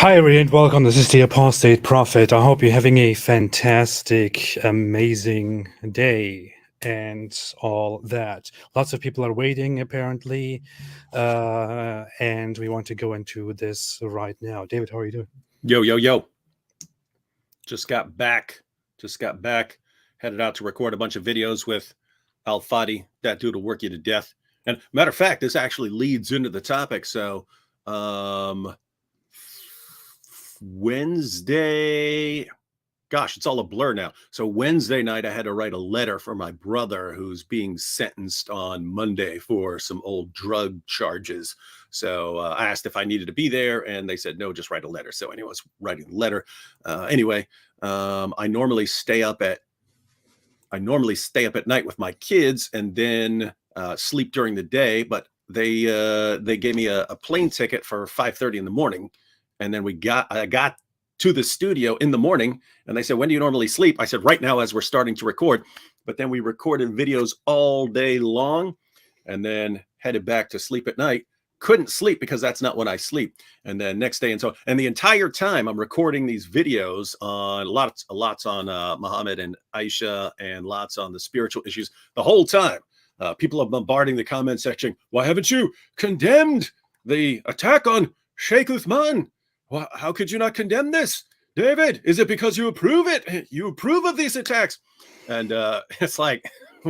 Hi, and welcome. This is the Apostate Prophet. I hope you're having a fantastic, amazing day and all that. Lots of people are waiting, apparently, and we want to go into this right now. David, how are you doing? Yo. Just got back. Headed out to record a bunch of videos with Al Fadi. That dude will work you to death. And matter of fact, this actually leads into the topic. So, Wednesday, gosh, it's all a blur now. So Wednesday night, I had to write a letter for my brother who's being sentenced on Monday for some old drug charges. So I asked if I needed to be there, and they said, no, just write a letter. So anyway, I was writing the letter. I normally stay up at night with my kids and then sleep during the day, but they gave me a plane ticket for 5:30 in the morning. And then I got to the studio in the morning, and they said, when do you normally sleep? I said, right now, as we're starting to record. But then we recorded videos all day long and then headed back to sleep at night. Couldn't sleep because that's not when I sleep. And then next day, and the entire time I'm recording these videos on lots on Mohammed and Aisha, and lots on the spiritual issues. The whole time, people are bombarding the comment section. Why haven't you condemned the attack on Sheikh Uthman? Well, how could you not condemn this, David? Is it because you approve it? You approve of these attacks? And it's like,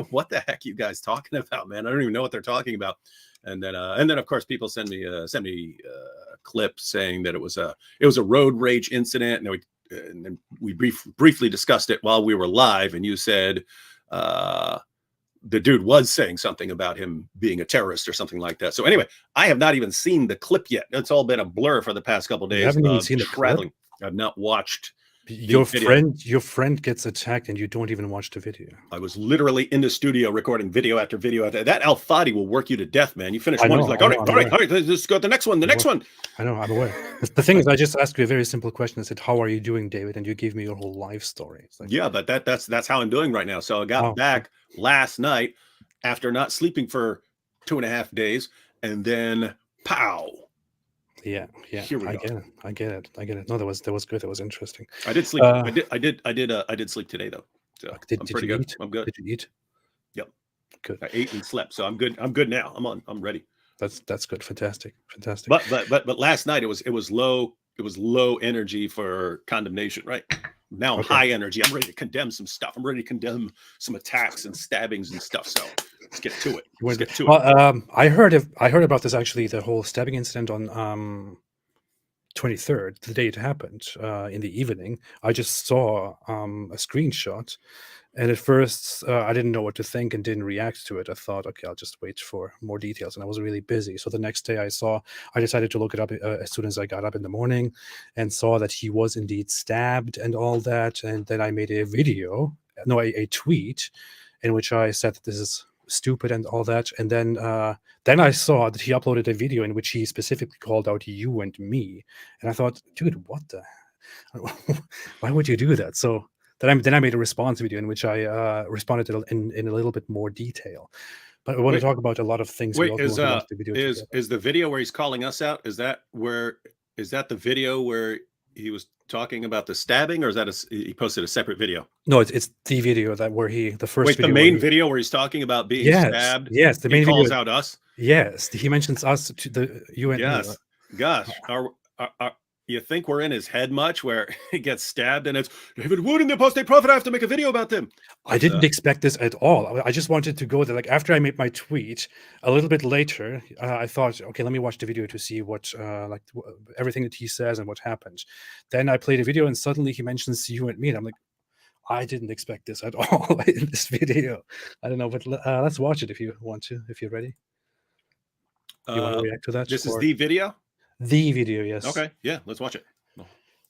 what the heck are you guys talking about, man? I don't even know what they're talking about. And then of course, people send me a clip saying that it was a road rage incident, and then we briefly discussed it while we were live, and you said the dude was saying something about him being a terrorist or something like that. So anyway, I have not even seen the clip yet. It's all been a blur for the past couple of days. You haven't even seen the traveling. I've not watched. Your friend gets attacked and you don't even watch the video. I was literally in the studio recording video after video. That Al Fadi will work you to death, man. You finish one, he's like, all right, let's go to the next one. I know, I'm aware. The thing is, I just asked you a very simple question. I said, how are you doing, David? And you gave me your whole life story. It's like, yeah, but that's how I'm doing right now. So I got back last night after not sleeping for 2.5 days, and then pow. Yeah. I get it. No, that was good. That was interesting. I did sleep. I did sleep today though. So I'm pretty good. I'm good. Did you eat? Yep. Good. I ate and slept, so I'm good. I'm good now. I'm ready. That's good. Fantastic. But last night it was low energy for condemnation, right? Now I'm high energy. I'm ready to condemn some stuff. I'm ready to condemn some attacks and stabbings and stuff. So let's get to it. I heard about this, actually, the whole stabbing incident on 23rd, the day it happened, in the evening. I just saw a screenshot, and at first I didn't know what to think and didn't react to it. I thought, okay, I'll just wait for more details, and I was really busy. So the next day I decided to look it up as soon as I got up in the morning, and saw that he was indeed stabbed and all that. And then I made a tweet in which I said that this is stupid and all that. And then I saw that he uploaded a video in which he specifically called out you and me, and I thought, dude, what the why would you do that? So then I made a response video in which I responded in a little bit more detail. But I want to talk about a lot of things. Is the video where he's calling us out, is that the video where he was talking about the stabbing, or is that he posted a separate video? No, it's the video the main video where he's talking about being stabbed. Yes, the main video. He calls video out us. Yes, he mentions us to you and yes. Me. Gosh, you think we're in his head much, where he gets stabbed and it's David Wood and the Apostate Prophet? I have to make a video about them. I didn't expect this at all. I just wanted to go there. Like, after I made my tweet, a little bit later, I thought, okay, let me watch the video to see what everything that he says and what happened. Then I played a video, and suddenly he mentions you and me, and I'm like, I didn't expect this at all in this video. I don't know, but let's watch it if you want to, if you're ready. You want to react to that? This is the video? The video, yes. Okay, yeah, let's watch it.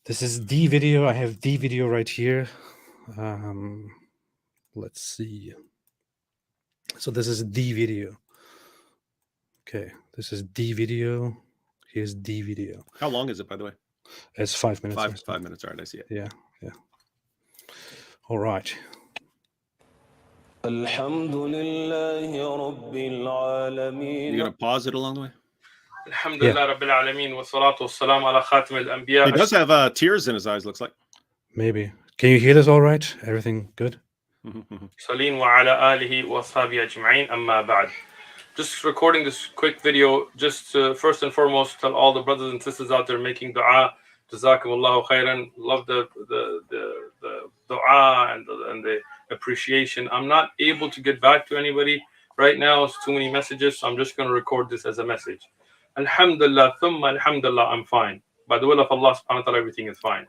This is the video. I have the video right here. Let's see. So this is the video. Okay, this is the video. Here's the video. How long is it, by the way? It's 5 minutes. 5 minutes. All right, I see it. Yeah. All right. You gonna pause it along the way? Alhamdulillah Rabbil Alameen wa salatu wassalam ala khatim al-anbiya. He does have tears in his eyes, looks like. Maybe. Can you hear this all right? Everything good? Saleen wa ala alihi wa ashabi ajma'in, amma ba'd. Just recording this quick video, just first and foremost, tell all the brothers and sisters out there making dua, jazakumullahu khairan. Love the dua and the appreciation. I'm not able to get back to anybody right now. It's too many messages, so I'm just going to record this as a message. Alhamdulillah, thumma alhamdulillah, I'm fine. By the will of Allah subhanahu wa ta'ala, everything is fine.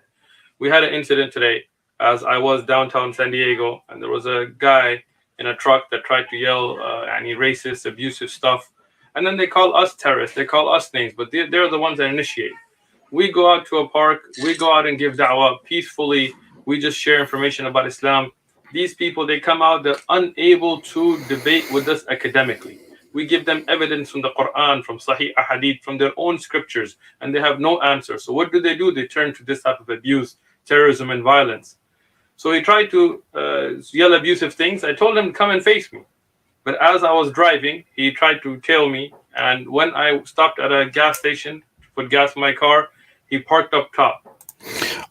We had an incident today as I was downtown San Diego, and there was a guy in a truck that tried to yell any racist, abusive stuff. And then they call us terrorists, they call us names, but they're the ones that initiate. We go out to a park, we go out and give da'wah peacefully, we just share information about Islam. These people, they come out, they're unable to debate with us academically. We give them evidence from the Quran, from Sahih Ahadith, from their own scriptures, and they have no answer. So what do? They turn to this type of abuse, terrorism, and violence. So he tried to yell abusive things. I told him, come and face me. But as I was driving, he tried to tail me. And when I stopped at a gas station to put gas in my car, he parked up top.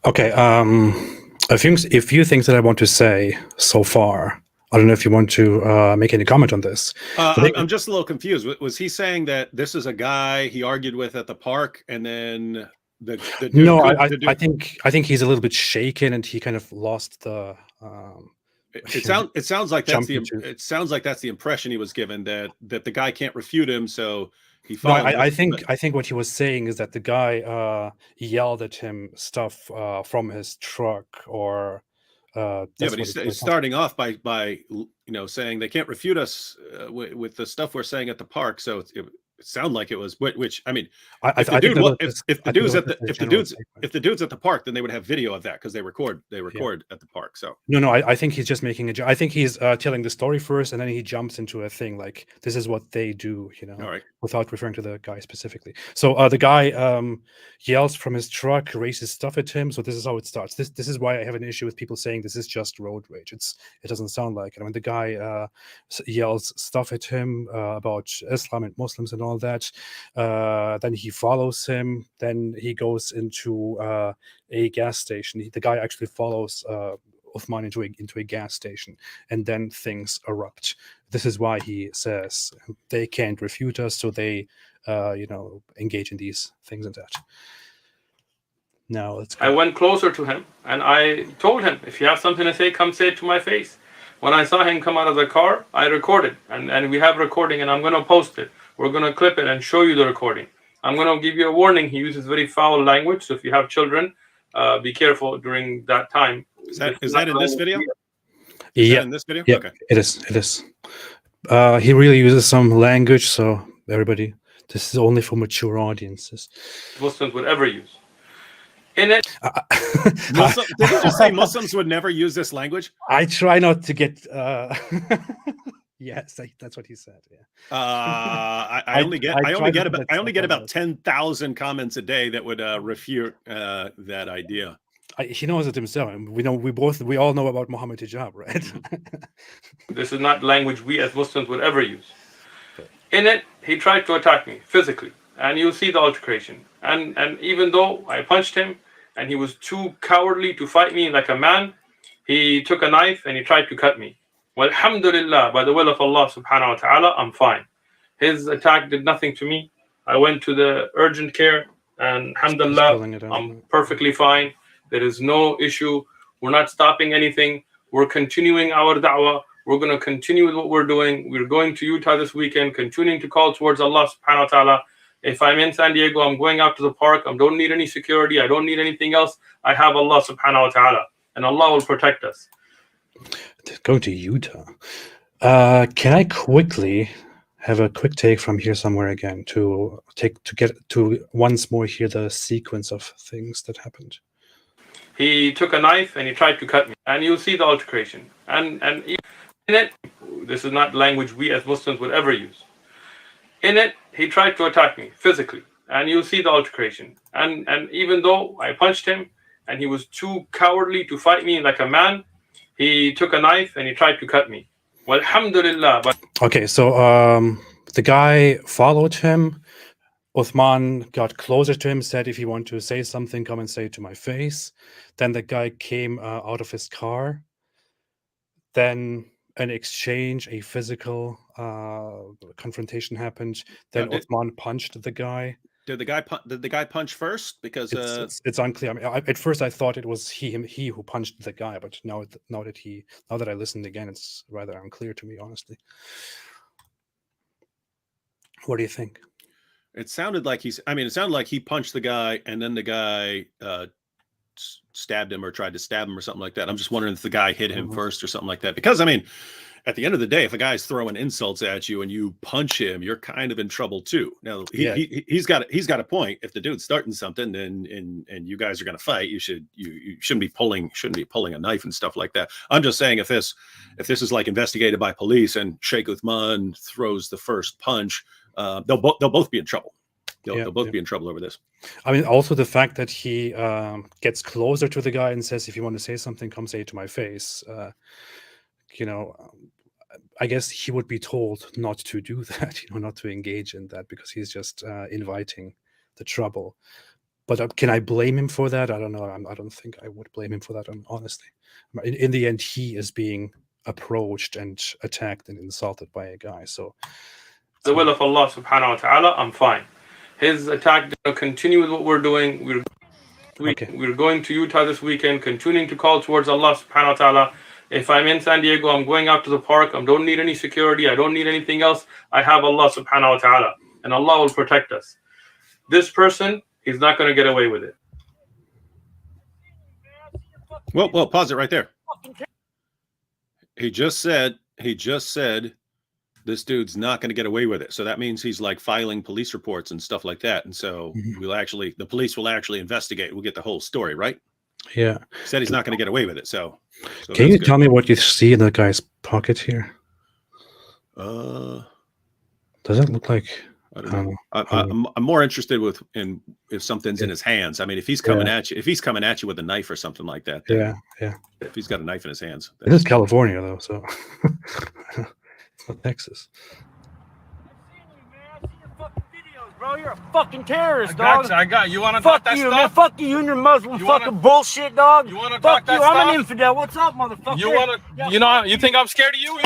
Okay, a few things that I want to say so far. I don't know if you want to make any comment on this. I'm just a little confused. Was he saying that this is a guy he argued with at the park, and then the dude no? I think he's a little bit shaken, and he kind of lost the. It sounds like that's the impression he was given, that the guy can't refute him, so he. No, I think what he was saying is that the guy yelled at him stuff from his truck, or. Yeah, but he's starting off by saying they can't refute us with the stuff we're saying at the park. So it sounded like it was, which I mean, if the dude's at the park, then they would have video of that because they record at the park. So no, I think he's just making I think he's telling the story first, and then he jumps into a thing like this is what they do, All right. without referring to the guy specifically. So the guy yells from his truck, raises stuff at him. So this is how it starts. This is why I have an issue with people saying this is just road rage. It doesn't sound like it. I mean, the guy yells stuff at him about Islam and Muslims and all that. Then he follows him. Then he goes into a gas station. The guy actually follows Uthman into a gas station, and then things erupt. This is why he says they can't refute us, so they engage in these things and that. Now let's go. I went closer to him and I told him, if you have something to say, come say it to my face. When I saw him come out of the car, I recorded, and we have recording, and I'm going to post it. We're going to clip it and show you the recording. I'm going to give you a warning. He uses very foul language, so if you have children, be careful during that time. Is that in this video? Yeah, in this video? Yeah, okay. It is. He really uses some language, so everybody, this is only for mature audiences. Muslims would ever use. In it, did you just say Muslims would never use this language? I try not to get. Yes, that's what he said. Yeah. I only get about 10,000 comments a day that would refute that idea. He knows it himself. We all know about Mohammed Hijab, right? This is not language we as Muslims would ever use. In it, he tried to attack me physically, and you'll see the altercation. And even though I punched him, and he was too cowardly to fight me like a man, he took a knife and he tried to cut me. Well, alhamdulillah, by the will of Allah subhanahu wa ta'ala, I'm fine. His attack did nothing to me. I went to the urgent care, and alhamdulillah, I'm perfectly fine. There is no issue. We're not stopping anything. We're continuing our da'wah. We're going to continue with what we're doing. We're going to Utah this weekend, continuing to call towards Allah subhanahu wa ta'ala. If I'm in San Diego, I'm going out to the park. I don't need any security. I don't need anything else. I have Allah subhanahu wa ta'ala, and Allah will protect us. Go to Utah. Can I quickly have a quick take from here somewhere again to get to once more hear the sequence of things that happened? He took a knife and he tried to cut me, and you'll see the altercation. And in it, this is not language we as Muslims would ever use. In it, he tried to attack me physically, and you'll see the altercation. And even though I punched him, and he was too cowardly to fight me like a man, he took a knife and he tried to cut me. Well, alhamdulillah. Okay, so the guy followed him. Uthman got closer to him, said, if you want to say something, come and say it to my face. Then the guy came out of his car. Then an exchange, a physical confrontation happened. Then Uthman punched the guy. Did the guy punch first? Because it's unclear. I mean, at first I thought it was he who punched the guy, but now that I listened again, it's rather unclear to me, honestly. What do you think? It sounded like it sounded like he punched the guy, and then the guy stabbed him or tried to stab him or something like that. I'm just wondering if the guy hit him first or something like that. Because I mean, at the end of the day, if a guy's throwing insults at you and you punch him, you're kind of in trouble too. Now he's got a point. If the dude's starting something and you guys are going to fight, you shouldn't be pulling a knife and stuff like that. I'm just saying if this is like investigated by police and Sheikh Uthman throws the first punch, they'll both be in trouble. They'll both be in trouble over this. I mean, also the fact that he gets closer to the guy and says, if you want to say something, come say it to my face. I guess he would be told not to do that, not to engage in that, because he's just inviting the trouble. But can I blame him for that? I don't know. I don't think I would blame him for that, honestly. In the end, he is being approached and attacked and insulted by a guy. So the will of Allah subhanahu wa ta'ala, I'm fine. His attack, continue with what we're doing. We're going to Utah this weekend, continuing to call towards Allah subhanahu wa ta'ala. If I'm in San Diego, I'm going out to the park. I don't need any security. I don't need anything else. I have Allah subhanahu wa ta'ala, and Allah will protect us. This person, he's not going to get away with it. Well, pause it right there. He just said this dude's not going to get away with it. So that means he's like filing police reports and stuff like that. And so the police will actually investigate. We'll get the whole story, right? Yeah. He said he's not going to get away with it. So can you tell me what you see in the guy's pocket here? Does it look like? I don't know. I'm more interested in if something's in his hands. I mean, if he's coming at you with a knife or something like that. Yeah. If he's got a knife in his hands. It is California though, so it's not Texas. Bro, you're a fucking terrorist, dog. I got you. Want to talk that stuff? Man. Fuck you and your Muslim bullshit, dog. You want to talk that stuff? I'm an infidel. What's up, motherfucker? You want to? You think I'm scared of you?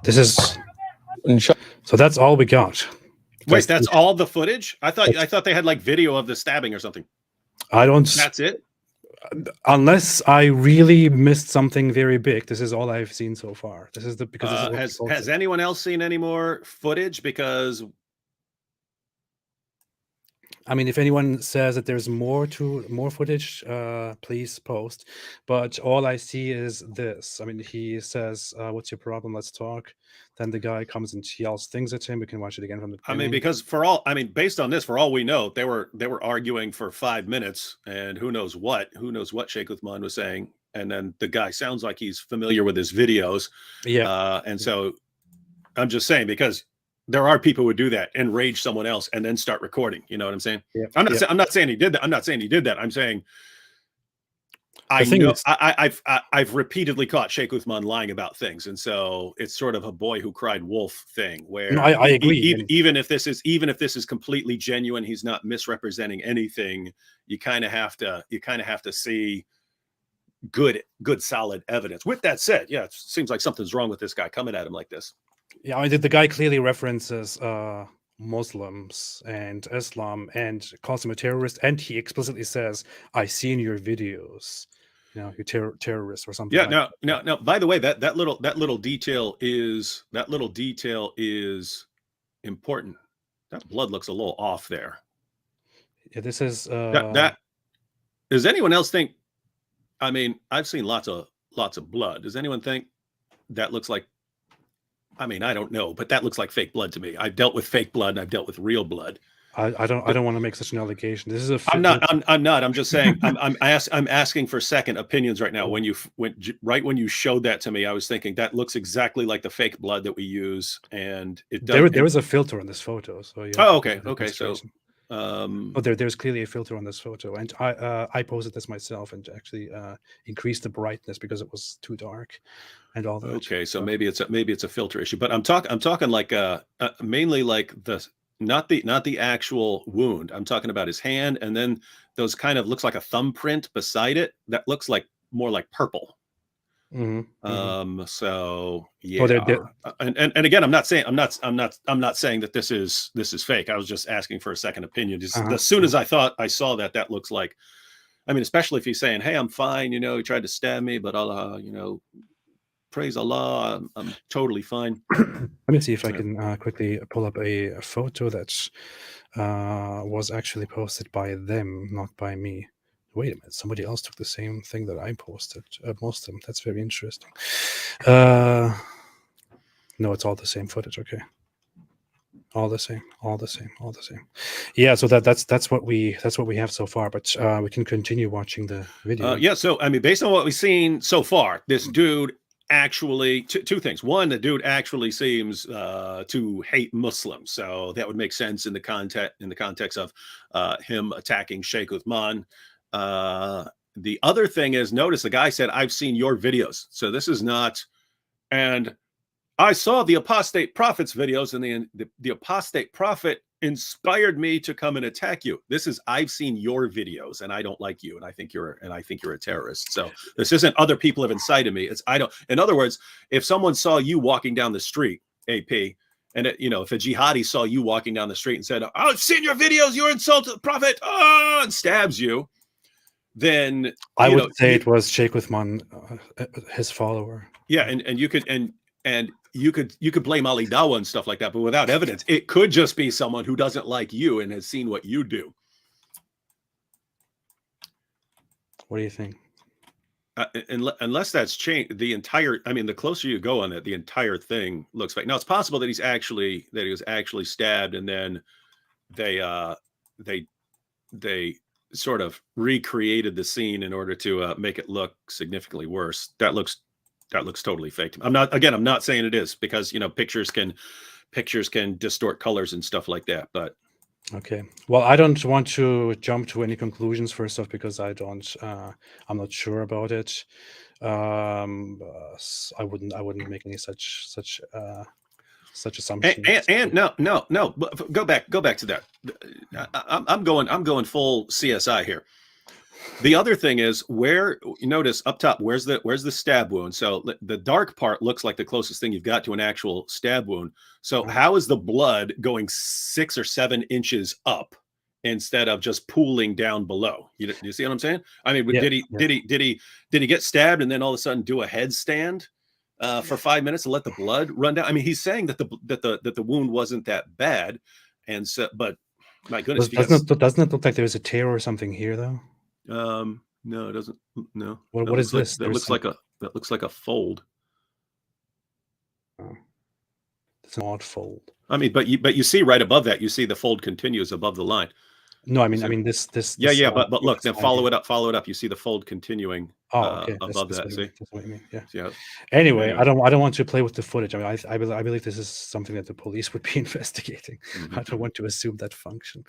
This is so. That's all we got. Wait, that's all the footage? I thought they had like video of the stabbing or something. That's it. Unless I really missed something very big, this is all I've seen so far. This is has anyone else seen any more footage? Because I mean, if anyone says that there's more footage, please post. But all I see is this. I mean, he says, "What's your problem? Let's talk." Then the guy comes and yells things at him. We can watch it again from the beginning. I mean, because based on this, for all we know, they were arguing for 5 minutes, and who knows what Sheikh Uthman was saying. And then the guy sounds like he's familiar with his videos. Yeah. And so I'm just saying, because there are people who do that, enrage someone else and then start recording. You know what I'm saying? Yeah. I'm not saying he did that. I'm not saying he did that. I'm saying I've repeatedly caught Sheikh Uthman lying about things, and so it's sort of a boy who cried wolf thing. Where I agree. Even if this is completely genuine, he's not misrepresenting anything. You kind of have to see good solid evidence. With that said, yeah, it seems like something's wrong with this guy coming at him like this. Yeah, I mean, the guy clearly references Muslims and Islam and calls him a terrorist, and he explicitly says, "I see in your videos, you're terrorist or something." Yeah. No. By the way, that little detail is important. That blood looks a little off there. Yeah, this is that. Does anyone else think? I mean, I've seen lots of blood. Does anyone think that looks like? I mean, I don't know, but that looks like fake blood to me. I've dealt with fake blood and I've dealt with real blood. I don't want to make such an allegation. This is I'm not. I'm just saying. I'm asking for second opinions right now. When you showed that to me, I was thinking that looks exactly like the fake blood that we use, and it does. There is a filter on this photo, so yeah. Oh, okay. So, there's clearly a filter on this photo, and I posted this myself and actually increased the brightness because it was too dark, and all that. Okay, so maybe it's a filter issue, but I'm talking like mainly like not the actual wound. I'm talking about his hand, and then those kind of looks like a thumbprint beside it. That looks like more like purple. So yeah, and again, I'm not saying that this is fake. I was just asking for a second opinion. Just as soon as I saw that looks like, I mean, especially if he's saying, "Hey, I'm fine," you know, he tried to stab me, but Allah, you know, praise Allah, I'm totally fine. Let me see if I can quickly pull up a photo that was actually posted by them, not by me. Wait a minute, somebody else took the same thing that I posted. Muslim. That's very interesting. No, it's all the same footage. Okay, all the same. Yeah, so that's what we have so far. But we can continue watching the video. Yeah. So I mean, based on what we've seen so far, this dude actually two things. One, the dude actually seems to hate Muslims, so that would make sense in the context of him attacking Sheikh Uthman. The other thing is, notice the guy said, "I've seen your videos." So this is not, and I saw the Apostate Prophet's videos, and the Apostate Prophet inspired me to come and attack you. This is, I've seen your videos, and I don't like you, and I think you're a terrorist. So this isn't other people have incited me. It's I don't. In other words, if someone saw you walking down the street, AP, and if a jihadi saw you walking down the street and said, "I've seen your videos, you insulted the Prophet," and stabs you, then I would say it was Sheikh Uthman, his follower. Yeah, and you could blame Ali Dawa and stuff like that, but without evidence, it could just be someone who doesn't like you and has seen what you do. What do you think? Unless that's changed, the entire, I mean, the closer you go on that, the entire thing looks fake. Now it's possible that he was actually stabbed, and then they sort of recreated the scene in order to make it look significantly worse. That looks totally fake. I'm not saying it is, because pictures can distort colors and stuff like that. But okay, well, I don't want to jump to any conclusions first off, because I'm not sure about it. I wouldn't make any such assumptions. And no, go back to that. I'm going full CSI here. The other thing is, where you notice up top, where's the stab wound? So the dark part looks like the closest thing you've got to an actual stab wound. So how is the blood going 6 or 7 inches up instead of just pooling down below? You see what I'm saying? I mean, did he get stabbed and then all of a sudden do a headstand for 5 minutes and let the blood run down? I mean, he's saying that the wound wasn't that bad, and so, but my goodness, doesn't it look like there's a tear or something here though? No, it doesn't. No. What is this? That looks like a fold. Oh. It's an odd fold. I mean, but you see right above that, you see the fold continues above the line. No, I mean this. Yeah, but look, then follow it up. You see the fold continuing okay. above that. See? That's what I mean. Yeah. Yeah. Anyway, I don't want to play with the footage. I mean, I believe this is something that the police would be investigating. I don't want to assume that function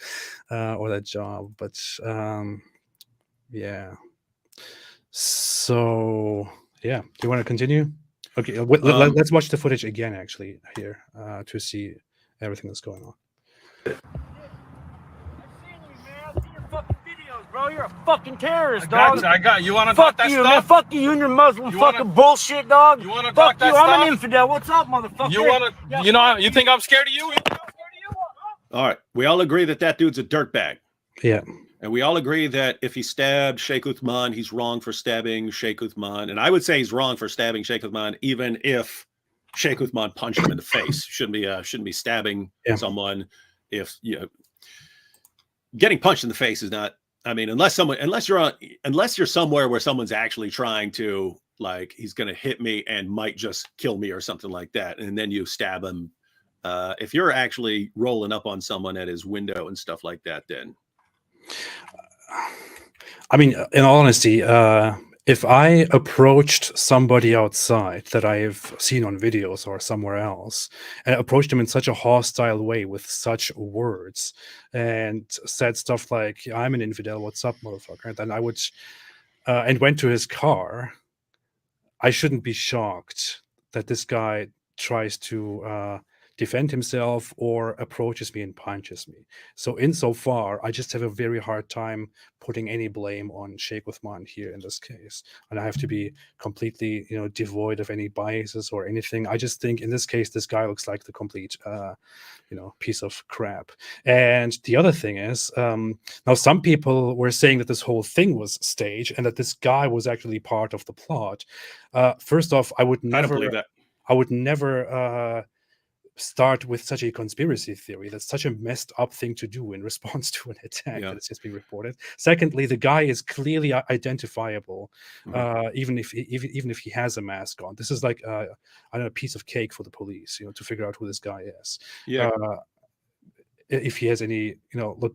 or that job, but yeah. So yeah, do you want to continue? Okay, let's watch the footage again, actually, here to see everything that's going on. Bro, you're a fucking terrorist, dog. I got you. Want to talk that you, stuff? Man. Fuck you and your Muslim fucking bullshit, dog. You want to talk that stuff? I'm an infidel. What's up, motherfucker? You want to? You think I'm scared of you? All right, we all agree that dude's a dirtbag. Yeah. And we all agree that if he stabbed Sheikh Uthman, he's wrong for stabbing Sheikh Uthman. And I would say he's wrong for stabbing Sheikh Uthman, even if Sheikh Uthman punched him in the face. Shouldn't be stabbing someone. If getting punched in the face is not. I mean, unless you're somewhere where someone's actually trying to, like, he's going to hit me and might just kill me or something like that, and then you stab him. If you're actually rolling up on someone at his window and stuff like that, then. I mean, in all honesty, if I approached somebody outside that I've seen on videos or somewhere else, and approached him in such a hostile way with such words and said stuff like, "I'm an infidel, what's up, motherfucker?" then I would, and went to his car, I shouldn't be shocked that this guy tries to defend himself or approaches me and punches me. So insofar, I just have a very hard time putting any blame on Sheikh Uthman here in this case, and I have to be completely, devoid of any biases or anything. I just think in this case, this guy looks like the complete, piece of crap. And the other thing is, now some people were saying that this whole thing was staged and that this guy was actually part of the plot. First off, I don't believe that. I would never start with such a conspiracy theory. That's such a messed up thing to do in response to an attack that has just been reported. Secondly, the guy is clearly identifiable, even if he has a mask on. This is like I don't know, a piece of cake for the police, to figure out who this guy is. If he has any, look.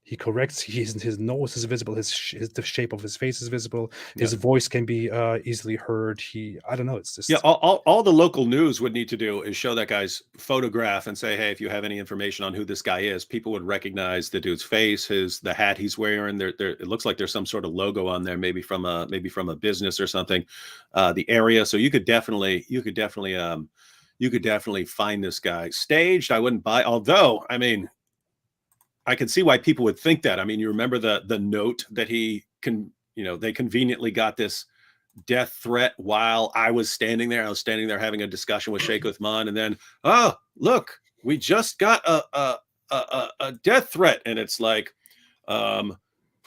He corrects. His nose is visible. The shape of his face is visible. His voice can be easily heard. I don't know. It's just All the local news would need to do is show that guy's photograph and say, hey, if you have any information on who this guy is, people would recognize the dude's face, the hat he's wearing. It looks like there's some sort of logo on there, maybe from a business or something. The area, so you could definitely find this guy. Staged, I wouldn't buy. Although, I mean, I can see why people would think that. I mean, you remember the note that they conveniently got this death threat while I was standing there. I was standing there having a discussion with Sheikh Uthman, and then, oh, look, we just got a death threat. And it's like, I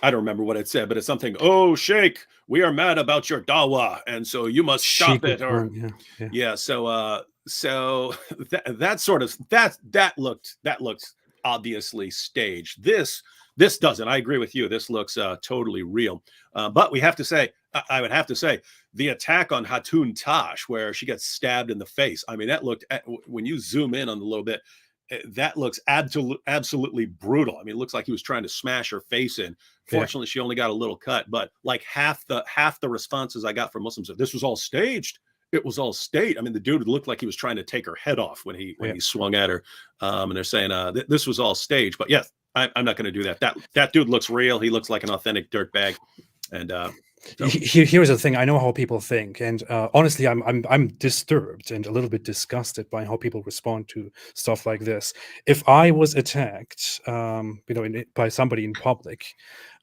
don't remember what it said, but it's something, oh, Sheikh, we are mad about your dawah, and so you must stop it. Or so that looked obviously staged. This doesn't. I agree with you. This looks totally real. But we have to say, I would have to say, the attack on Hatun Tash, where she gets stabbed in the face. I mean, that looked, when you zoom in on a little bit, that looks absolutely brutal. I mean, it looks like he was trying to smash her face in. Fortunately, she only got a little cut. But like half the responses I got from Muslims said this was all staged. It was all staged. I mean, the dude looked like he was trying to take her head off when he swung at her. And they're saying this was all staged. But yes, I'm not going to do that. That dude looks real. He looks like an authentic dirtbag. And so. Here's the thing. I know how people think, and honestly, I'm disturbed and a little bit disgusted by how people respond to stuff like this. If I was attacked, by somebody in public,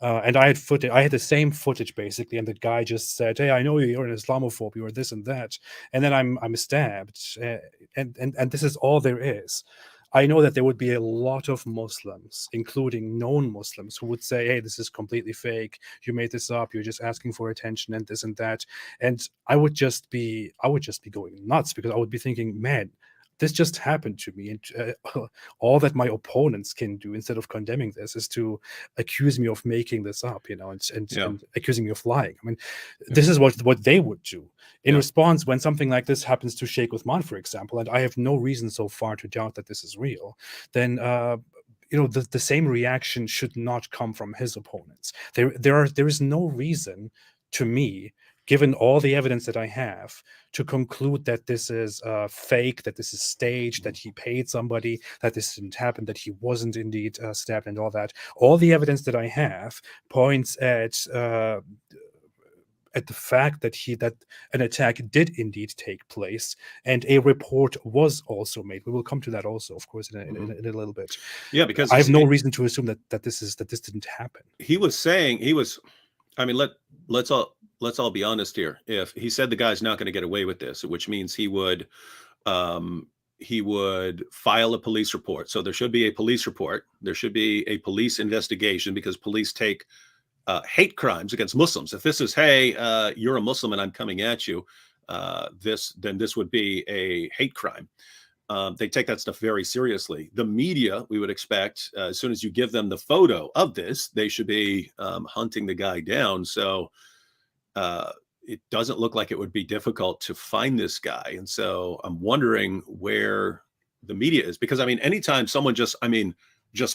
and I had footage, I had the same footage basically, and the guy just said, "Hey, I know you're an Islamophobe, you're this and that," and then I'm stabbed, and this is all there is. I know that there would be a lot of Muslims, including known Muslims, who would say, hey, this is completely fake. You made this up. You're just asking for attention and this and that. And I would just be going nuts, because I would be thinking, man, this just happened to me. And all that my opponents can do instead of condemning this is to accuse me of making this up, and accusing me of lying. I mean, this is what they would do. In response, when something like this happens to Sheikh Uthman, for example, and I have no reason so far to doubt that this is real, then the same reaction should not come from his opponents. There is no reason, to me, given all the evidence that I have, to conclude that this is fake, that this is staged, that he paid somebody, that this didn't happen, that he wasn't indeed stabbed, and all that. All the evidence that I have points at the fact that an attack did indeed take place, and a report was also made. We will come to that also, of course, in a little bit. Yeah, because I have no reason to assume that this didn't happen. He was saying I mean, let's all be honest here. If he said the guy's not going to get away with this, which means he would file a police report. So there should be a police report. There should be a police investigation, because police take hate crimes against Muslims. If this is, hey, you're a Muslim and I'm coming at you, then this would be a hate crime. They take that stuff very seriously. The media, we would expect, as soon as you give them the photo of this, they should be hunting the guy down. So it doesn't look like it would be difficult to find this guy. And so I'm wondering where the media is, because I mean, anytime someone just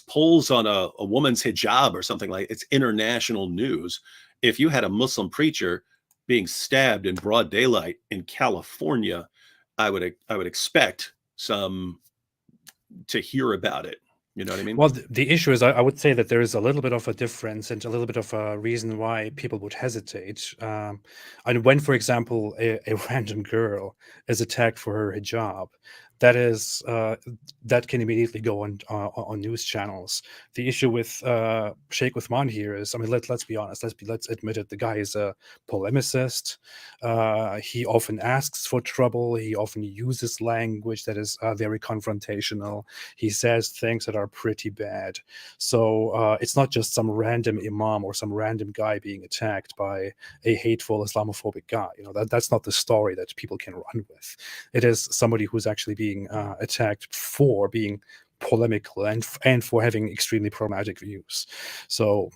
pulls on a woman's hijab or something, like, it's international news. If you had a Muslim preacher being stabbed in broad daylight in California, I would expect some to hear about it. You know what I mean? Well, the issue is, I would say that there is a little bit of a difference and a little bit of a reason why people would hesitate. And when, for example, a random girl is attacked for her hijab, that is that can immediately go on news channels. The issue with Sheikh Uthman here is, I mean, let's be honest, let's admit it. The guy is a polemicist. He often asks for trouble. He often uses language that is very confrontational. He says things that are pretty bad. So it's not just some random imam or some random guy being attacked by a hateful Islamophobic guy. You know, that's not the story that people can run with. It is somebody who's actually being attacked for being polemical and for having extremely problematic views. So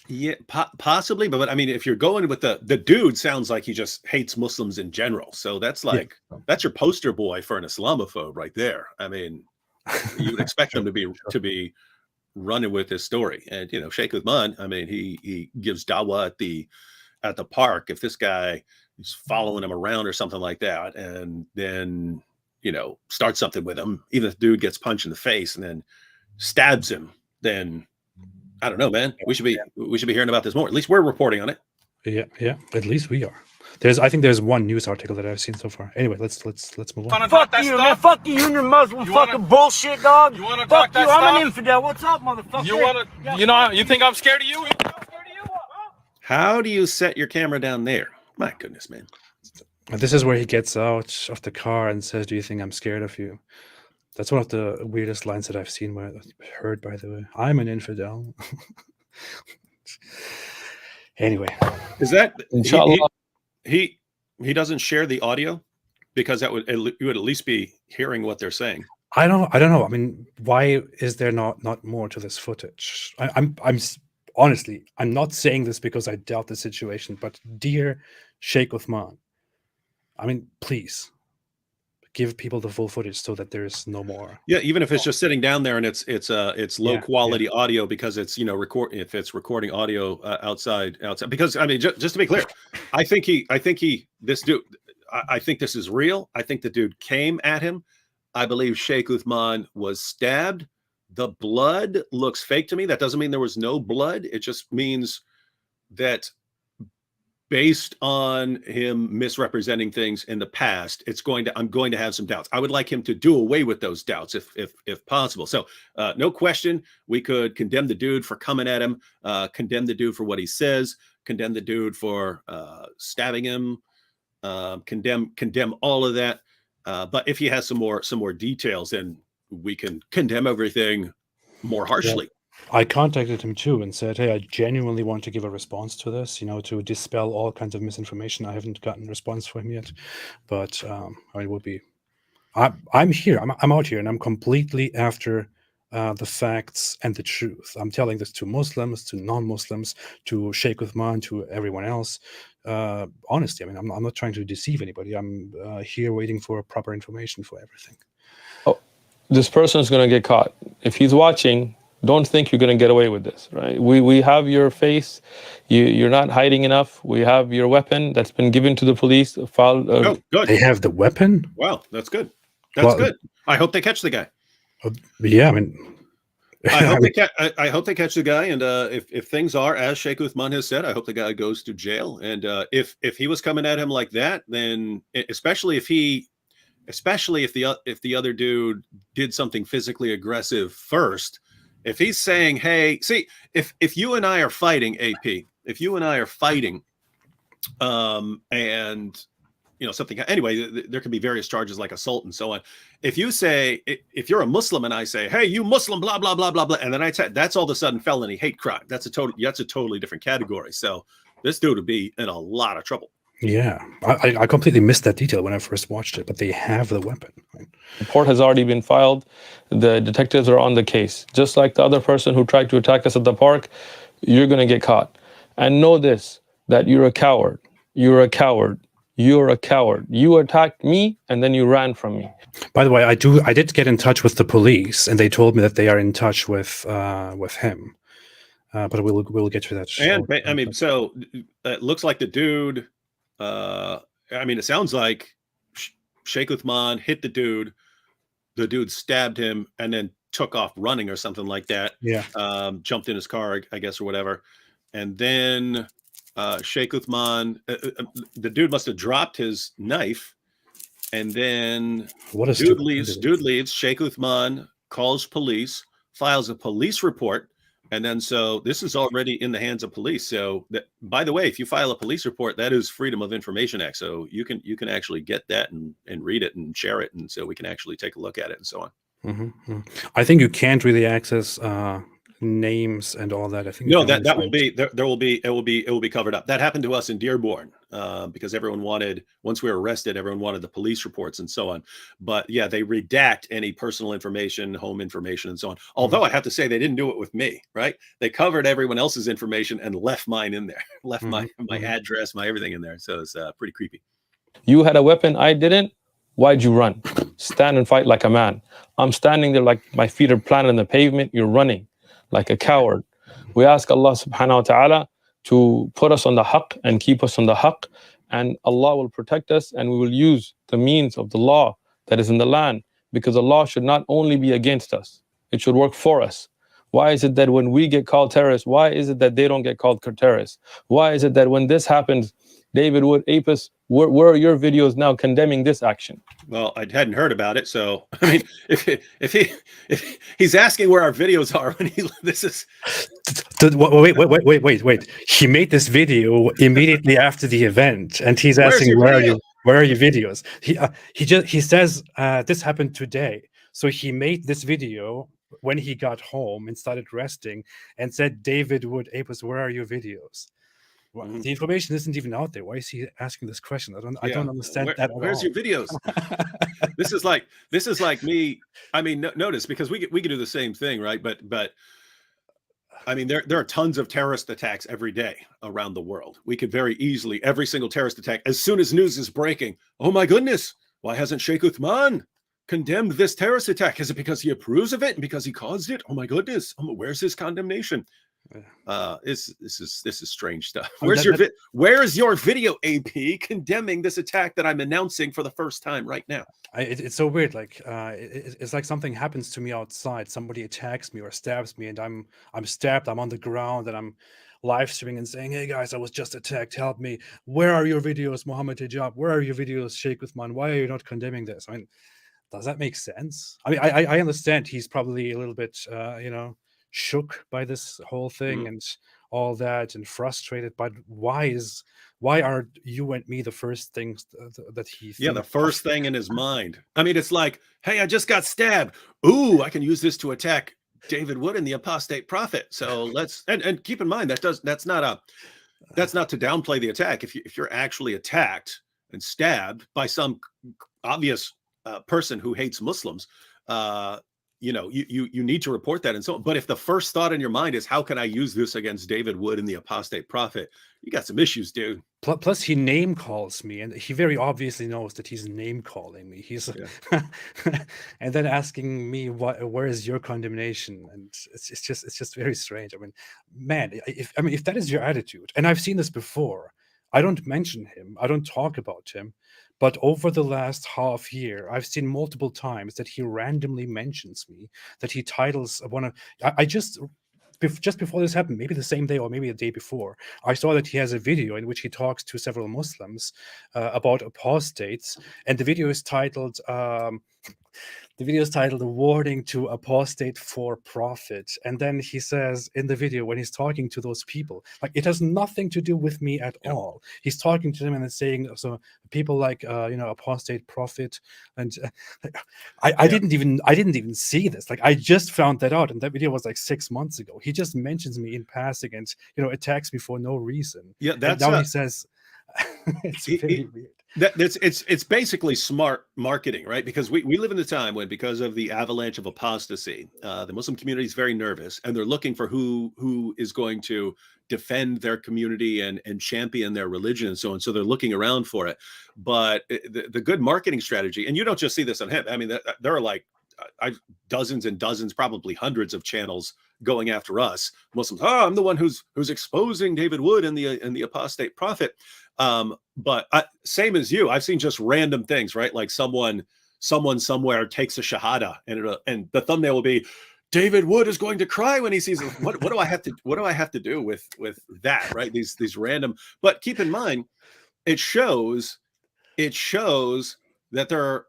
yeah, possibly, but I mean, if you're going with the dude, sounds like he just hates Muslims in general. So that's like that's your poster boy for an Islamophobe right there. I mean, you would expect them to be running with this story. And you know, Sheikh Uthman, I mean, he gives dawah at the park. If this guy is following him around or something like that, and then you know starts something with him, even if the dude gets punched in the face and then stabs him, then I don't know, man. We should be hearing about this more. At least we're reporting on it. Yeah. At least we are. I think there's one news article that I've seen so far. Anyway, let's move on. Fuck you, man. Fuck you and your Muslim fucking bullshit, dog. You wanna talk that stuff? I'm an infidel. What's up, motherfucker? You think I'm scared of you? How do you set your camera down there? My goodness, man. This is where he gets out of the car and says, "Do you think I'm scared of you?" That's one of the weirdest lines that I've heard, by the way. I'm an infidel. Anyway. Is that Inshallah. He doesn't share the audio because you would at least be hearing what they're saying. I don't know. I mean, why is there not more to this footage? I'm honestly, I'm not saying this because I doubt the situation, but dear Sheikh Uthman, I mean, please give people the full footage so that there's no more. Yeah, even if it's just sitting down there and it's low quality audio because it's if it's recording audio outside because I mean just to be clear, I think this is real. I think the dude came at him. I believe Sheikh Uthman was stabbed. The blood looks fake to me. That doesn't mean there was no blood. It just means that based on him misrepresenting things in the past, I'm going to have some doubts. I would like him to do away with those doubts if possible. So no question, we could condemn the dude for coming at him, condemn the dude for what he says, condemn the dude for stabbing him, condemn all of that. But if he has some more details, then we can condemn everything more harshly. Yeah. I contacted him too and said, "Hey, I genuinely want to give a response to this, to dispel all kinds of misinformation." I haven't gotten a response from him yet, but it would be. I'm here. I'm out here, and I'm completely after the facts and the truth. I'm telling this to Muslims, to non-Muslims, to Sheikh Uthman, to everyone else. Honestly, I mean, I'm not trying to deceive anybody. I'm here waiting for proper information for everything. Oh, this person is going to get caught. If he's watching, don't think you're going to get away with this, right? We have your face. You're not hiding enough. We have your weapon that's been given to the police. Oh, good. They have the weapon? Wow, that's good. That's good. I hope they catch the guy. Yeah, I mean, I hope they catch the guy. And if things are as Sheikh Uthman has said, I hope the guy goes to jail. And if he was coming at him like that, then especially if the other dude did something physically aggressive first. If he's saying, "Hey, see, if you and I are fighting, AP, if you and I are fighting, and something anyway, there can be various charges like assault and so on. If you say, if you're a Muslim and I say, 'Hey, you Muslim, blah blah blah blah blah,' and then that's all of a sudden felony hate crime. That's a totally different category. So this dude would be in a lot of trouble." Yeah, I completely missed that detail when I first watched it, but they have the weapon. Report has already been filed. The detectives are on the case. Just like the other person who tried to attack us at the park, you're going to get caught. And know this, that you're a coward. You're a coward. You're a coward. You attacked me and then you ran from me. By the way, I did get in touch with the police, and they told me that they are in touch with him. But we'll get to that. And I mean, so it looks like the dude. I mean, it sounds like Sheikh Uthman hit the dude stabbed him and then took off running or something like that. Yeah. Jumped in his car, I guess, or whatever. And then Sheikh Uthman, the dude must have dropped his knife And then What a dude stupid leaves. Sheikh Uthman calls police, files a police report. And then so this is already in the hands of police. So that, by the way, if you file a police report, that is Freedom of Information Act. So you can actually get that and read it and share it. And so we can actually take a look at it and so on. Mm-hmm. I think you can't really access names and all that. I think no, that will be it will be covered up. That happened to us in Dearborn because everyone wanted, once we were arrested, everyone wanted the police reports and so on. But yeah, they redact any personal information, home information, and so on. Although I have to say they didn't do it with me, right? They covered everyone else's information and left mine in there, left my address, my everything in there. So it's pretty creepy. You had a weapon, I didn't. Why'd you run? Stand and fight like a man. I'm standing there like my feet are planted on the pavement. You're running like a coward. We ask Allah subhanahu wa ta'ala to put us on the haqq and keep us on the haqq, and Allah will protect us, and we will use the means of the law that is in the land, because the law should not only be against us, it should work for us. Why is it that when we get called terrorists, why is it that they don't get called terrorists? Why is it that when this happens, David Wood, Apis, where are your videos now condemning this action? Well, I hadn't heard about it, so I mean, if he's asking where our videos are when this is. Wait. He made this video immediately after the event, and he's asking where are your videos? He says this happened today, so he made this video when he got home and started resting, and said, David Wood, Apis, where are your videos? Well, the information isn't even out there. Why is he asking this question? I don't understand that at all. Where's your videos? This is like me. I mean, notice, because we could do the same thing, right? But I mean, there are tons of terrorist attacks every day around the world. We could very easily, every single terrorist attack, as soon as news is breaking, oh my goodness, why hasn't Sheikh Uthman condemned this terrorist attack? Is it because he approves of it and because he caused it? Oh my goodness, where's his condemnation? This is strange stuff. Where's your video, AP, condemning this attack that I'm announcing for the first time right now? It's so weird. Like it's like something happens to me outside. Somebody attacks me or stabs me, and I'm stabbed. I'm on the ground, and I'm live streaming and saying, "Hey guys, I was just attacked. Help me! Where are your videos, Mohammed Hijab? Where are your videos, Sheikh Uthman? Why are you not condemning this?" I mean, does that make sense? I mean, I understand he's probably a little bit, shook by this whole thing and all that, and frustrated. But why are you and me the first things that he the first thing in his mind? I mean, it's like, hey, I just got stabbed. Ooh, I can use this to attack David Wood and the apostate prophet. So let's and keep in mind that's not to downplay the attack. If you're actually attacked and stabbed by some obvious person who hates Muslims, you need to report that and so on. But if the first thought in your mind is, how can I use this against David Wood and the apostate prophet, you got some issues, dude. Plus he name calls me, and he very obviously knows that he's name calling me. He's and then asking me, where is your condemnation? And it's just very strange. I mean, man, if that is your attitude, and I've seen this before, I don't mention him, I don't talk about him. But over the last half year, I've seen multiple times that he randomly mentions me, that he titles one of. I just before this happened, maybe the same day or maybe a day before, I saw that he has a video in which he talks to several Muslims about apostates, and the video is titled. The video is titled "A Warning to Apostate for Profit," and then he says in the video, when he's talking to those people, like, it has nothing to do with me at all. He's talking to them and saying, so people like apostate prophet, and I didn't even see this. Like, I just found that out, and that video was like 6 months ago. He just mentions me in passing and attacks me for no reason. Yeah, that's and now he says it's very weird. It's basically smart marketing, right? Because we live in a time when, because of the avalanche of apostasy, the Muslim community is very nervous, and they're looking for who is going to defend their community and champion their religion and so on. So they're looking around for it. But the good marketing strategy, and you don't just see this on him. I mean, there are like dozens and dozens, probably hundreds of channels going after us Muslims. Oh, I'm the one who's exposing David Wood and the apostate prophet. But same as you, I've seen just random things, right? Like someone somewhere takes a shahada, and the thumbnail will be, David Wood is going to cry when he sees it. What do I have to do with that, right? These random. But keep in mind, it shows that there are,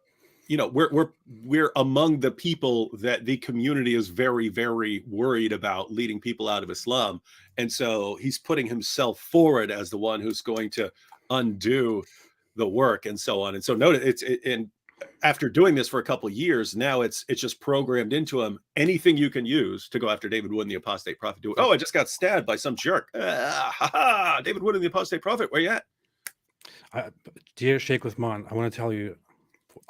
you know, we're among the people that the community is very, very worried about leading people out of Islam. And so he's putting himself forward as the one who's going to undo the work and so on. And so notice and after doing this for a couple of years, now it's just programmed into him. Anything you can use to go after David Wood and the Apostate Prophet. Do it. Oh, I just got stabbed by some jerk. David Wood and the Apostate Prophet. Where you at? Dear Sheikh Uthman, I want to tell you,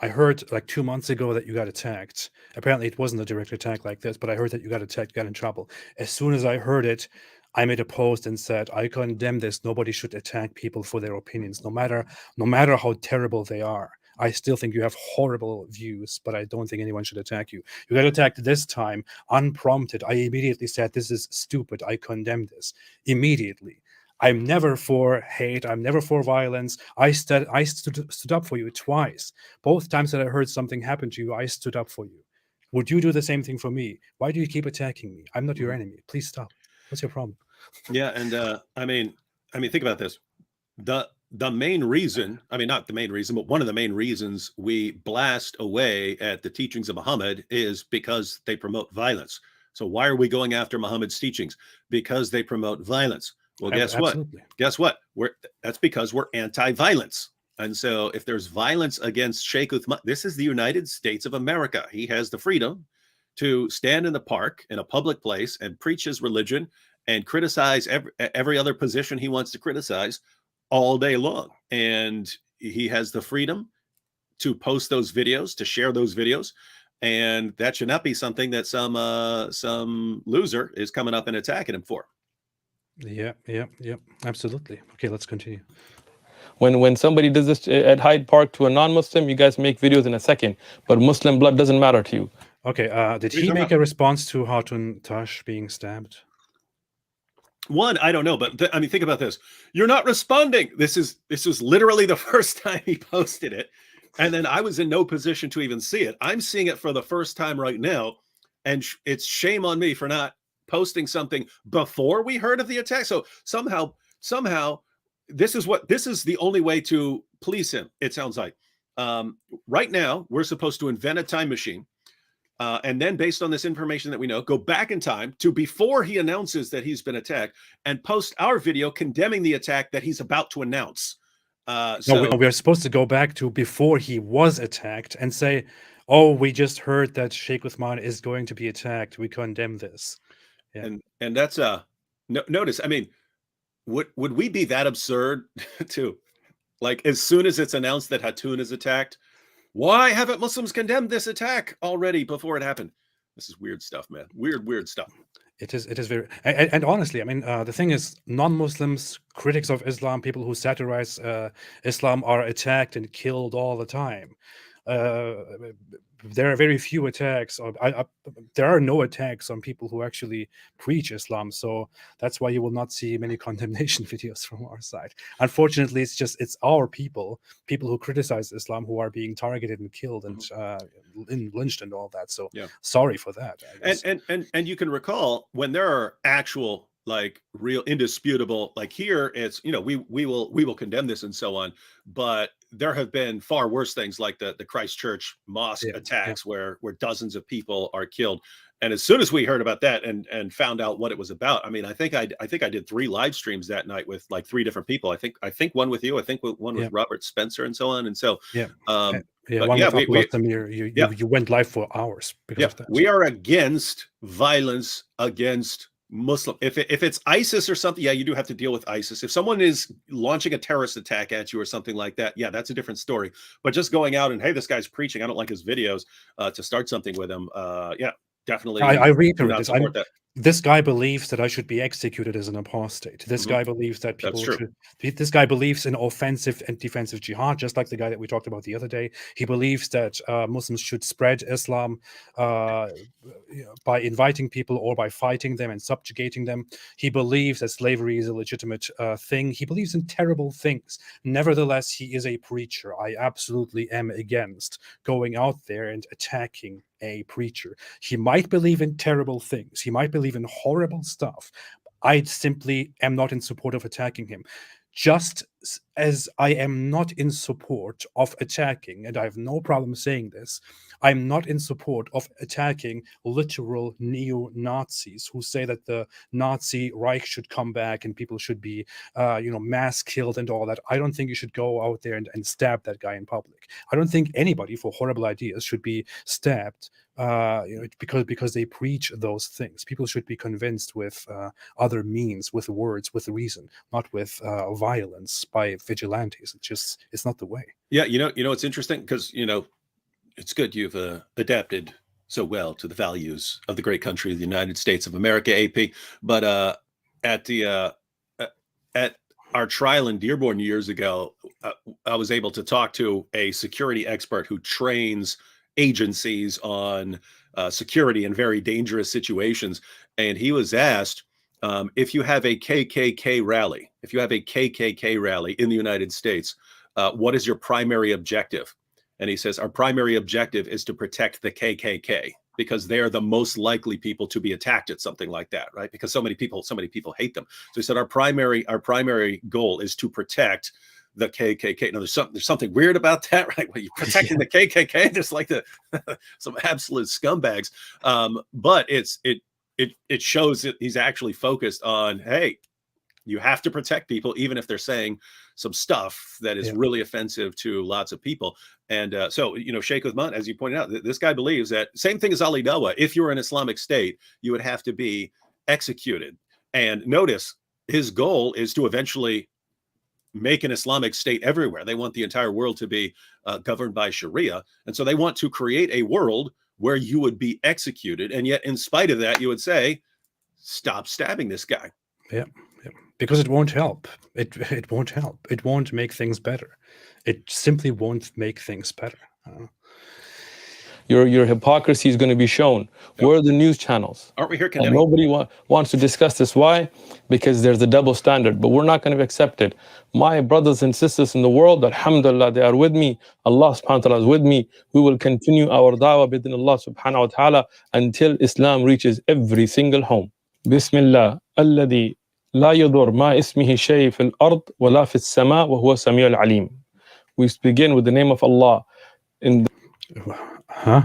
I heard like 2 months ago that you got attacked. Apparently it wasn't a direct attack like this, but I heard that you got attacked, got in trouble. As soon as I heard it, I made a post and said, I condemn this. Nobody should attack people for their opinions, no matter how terrible they are. I still think you have horrible views, but I don't think anyone should attack you. You got attacked this time, unprompted. I immediately said, this is stupid. I condemn this immediately. I'm never for hate. I'm never for violence. I stood up for you twice. Both times that I heard something happen to you, I stood up for you. Would you do the same thing for me? Why do you keep attacking me? I'm not your enemy. Please stop. What's your problem? Yeah, and I mean, think about this. The main reason, I mean, not the main reason, but one of the main reasons we blast away at the teachings of Muhammad is because they promote violence. So why are we going after Muhammad's teachings? Because they promote violence. Well, guess Absolutely. what? Guess what? That's because we're anti-violence. And so if there's violence against Sheikh Uthman, this is the United States of America. He has the freedom to stand in the park in a public place and preach his religion and criticize every other position he wants to criticize all day long. And he has the freedom to post those videos, to share those videos. And that should not be something that some loser is coming up and attacking him for. Yeah, absolutely. Okay, let's continue. When somebody does this at Hyde Park to a non-Muslim, you guys make videos in a second, but Muslim blood doesn't matter to you. Okay, did he make a response to Hatun Tash being stabbed? One, I don't know, but I mean, think about this. You're not responding. This was literally the first time he posted it. And then I was in no position to even see it. I'm seeing it for the first time right now. And it's shame on me for not posting something before we heard of the attack. So somehow, this is the only way to please him. It sounds like right now we're supposed to invent a time machine. And then based on this information that we know, go back in time to before he announces that he's been attacked and post our video condemning the attack that he's about to announce. No, we are supposed to go back to before he was attacked and say, oh, we just heard that Sheikh Uthman is going to be attacked. We condemn this. Yeah. And that's notice, I mean, would we be that absurd to, like, as soon as it's announced that Hatun is attacked, why haven't Muslims condemned this attack already before it happened? This is weird stuff, man. Weird stuff. It is very, and honestly, I mean, the thing is, non-Muslims, critics of Islam, people who satirize Islam are attacked and killed all the time. There are very few attacks. There are no attacks on people who actually preach Islam. So that's why you will not see many condemnation videos from our side. Unfortunately, it's our people who criticize Islam, who are being targeted and killed and lynched and all that. So yeah. Sorry for that. And you can recall when there are actual, like, real indisputable, like here it's, you know, we will condemn this and so on, but there have been far worse things like the Christchurch mosque attacks where dozens of people are killed. And as soon as we heard about that and found out what it was about, I mean, I think I did 3 live streams that night with like 3 different people. I think one with you, I think one with Robert Spencer and so on. And so you went live for hours because of that. We are against violence against Muslim. If it's ISIS or something, you do have to deal with ISIS. If someone is launching a terrorist attack at you or something like that, that's a different story. But just going out and, hey, this guy's preaching, I don't like his videos, to start something with him, definitely. I reiterate this. This guy believes that I should be executed as an apostate. This guy believes that people should. This guy believes in offensive and defensive jihad, just like the guy that we talked about the other day. He believes that Muslims should spread Islam by inviting people or by fighting them and subjugating them. He believes that slavery is a legitimate thing. He believes in terrible things. Nevertheless, he is a preacher. I absolutely am against going out there and attacking a preacher. He might believe in terrible things. He might believe in horrible stuff. I simply am not in support of attacking him. Just as I am not in support of attacking, and I have no problem saying this, I'm not in support of attacking literal neo-Nazis who say that the Nazi Reich should come back and people should be, mass killed and all that. I don't think you should go out there and stab that guy in public. I don't think anybody for horrible ideas should be stabbed because they preach those things. People should be convinced with other means, with words, with reason, not with violence by vigilantes. It's not the way. Yeah, it's interesting because it's good you've adapted so well to the values of the great country of the United States of America, AP. But at our trial in Dearborn years ago, I was able to talk to a security expert who trains agencies on security in very dangerous situations. And he was asked, if you have a KKK rally, in the United States, what is your primary objective? And he says, our primary objective is to protect the KKK because they're the most likely people to be attacked at something like that, right? Because so many people hate them. So he said, our primary goal is to protect the KKK. Now, there's something weird about that, right? Well, you're protecting the KKK. There's like some absolute scumbags. But it shows that he's actually focused on, hey, you have to protect people, even if they're saying some stuff that is really offensive to lots of people. And so, Sheikh Uthman, as you pointed out, this guy believes that same thing as Ali Dawa. If you're an Islamic State, you would have to be executed. And notice his goal is to eventually make an Islamic State everywhere. They want the entire world to be governed by Sharia. And so they want to create a world where you would be executed. And yet, in spite of that, you would say, stop stabbing this guy. Yeah. Because it won't help. It won't help. It won't make things better. It simply won't make things better. Your hypocrisy is going to be shown. Where are the news channels? Aren't we here And condemning? nobody wants to discuss this. Why? Because there's a double standard, but we're not going to accept it. My brothers and sisters in the world, alhamdulillah, they are with me. Allah subhanahu wa ta'ala is with me. We will continue our da'wah bidin Allah subhanahu wa ta'ala until Islam reaches every single home. Bismillah, alladhi لا يضر ما اسمه شيء في الأرض ولا في السماء وهو سميع العليم. We begin with the name of Allah. Huh?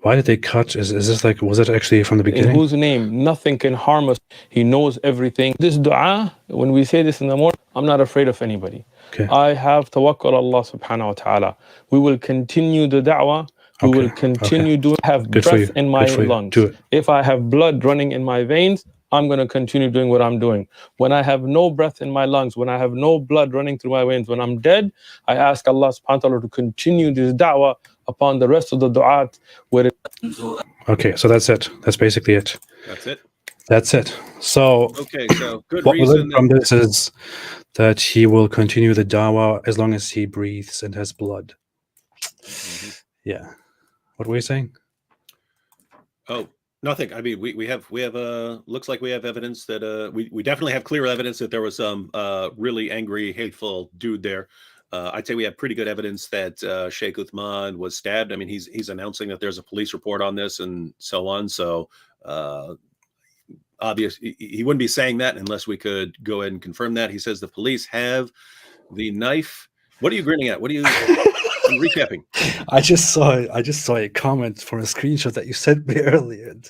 Why did they cut? Is this like, was it actually from the beginning? In whose name nothing can harm us. He knows everything. This dua, when we say this in the morning, I'm not afraid of anybody. Okay. I have tawakkul Allah subhanahu wa ta'ala. We will continue the da'wah. We will continue to have breath in my lungs. Do it. If I have blood running in my veins, I'm going to continue doing what I'm doing. When I have no breath in my lungs, when I have no blood running through my veins, when I'm dead, I ask Allah subhanahu wa ta'ala to continue this da'wah upon the rest of the du'at. Okay, so that's it. That's basically it. That's it. So, okay, so good what we reason. learn from this is that he will continue the da'wah as long as he breathes and has blood. Yeah. What were you saying? Oh, nothing. I mean, we have looks like we have evidence that we definitely have clear evidence that there was some really angry, hateful dude there. I'd say we have pretty good evidence that Sheikh Uthman was stabbed. I mean, he's announcing that there's a police report on this and so on. So obviously he wouldn't be saying that unless we could go ahead and confirm that. He says the police have the knife. What are you grinning at? What are you? I'm recapping. I just saw a comment from a screenshot that you sent me earlier, and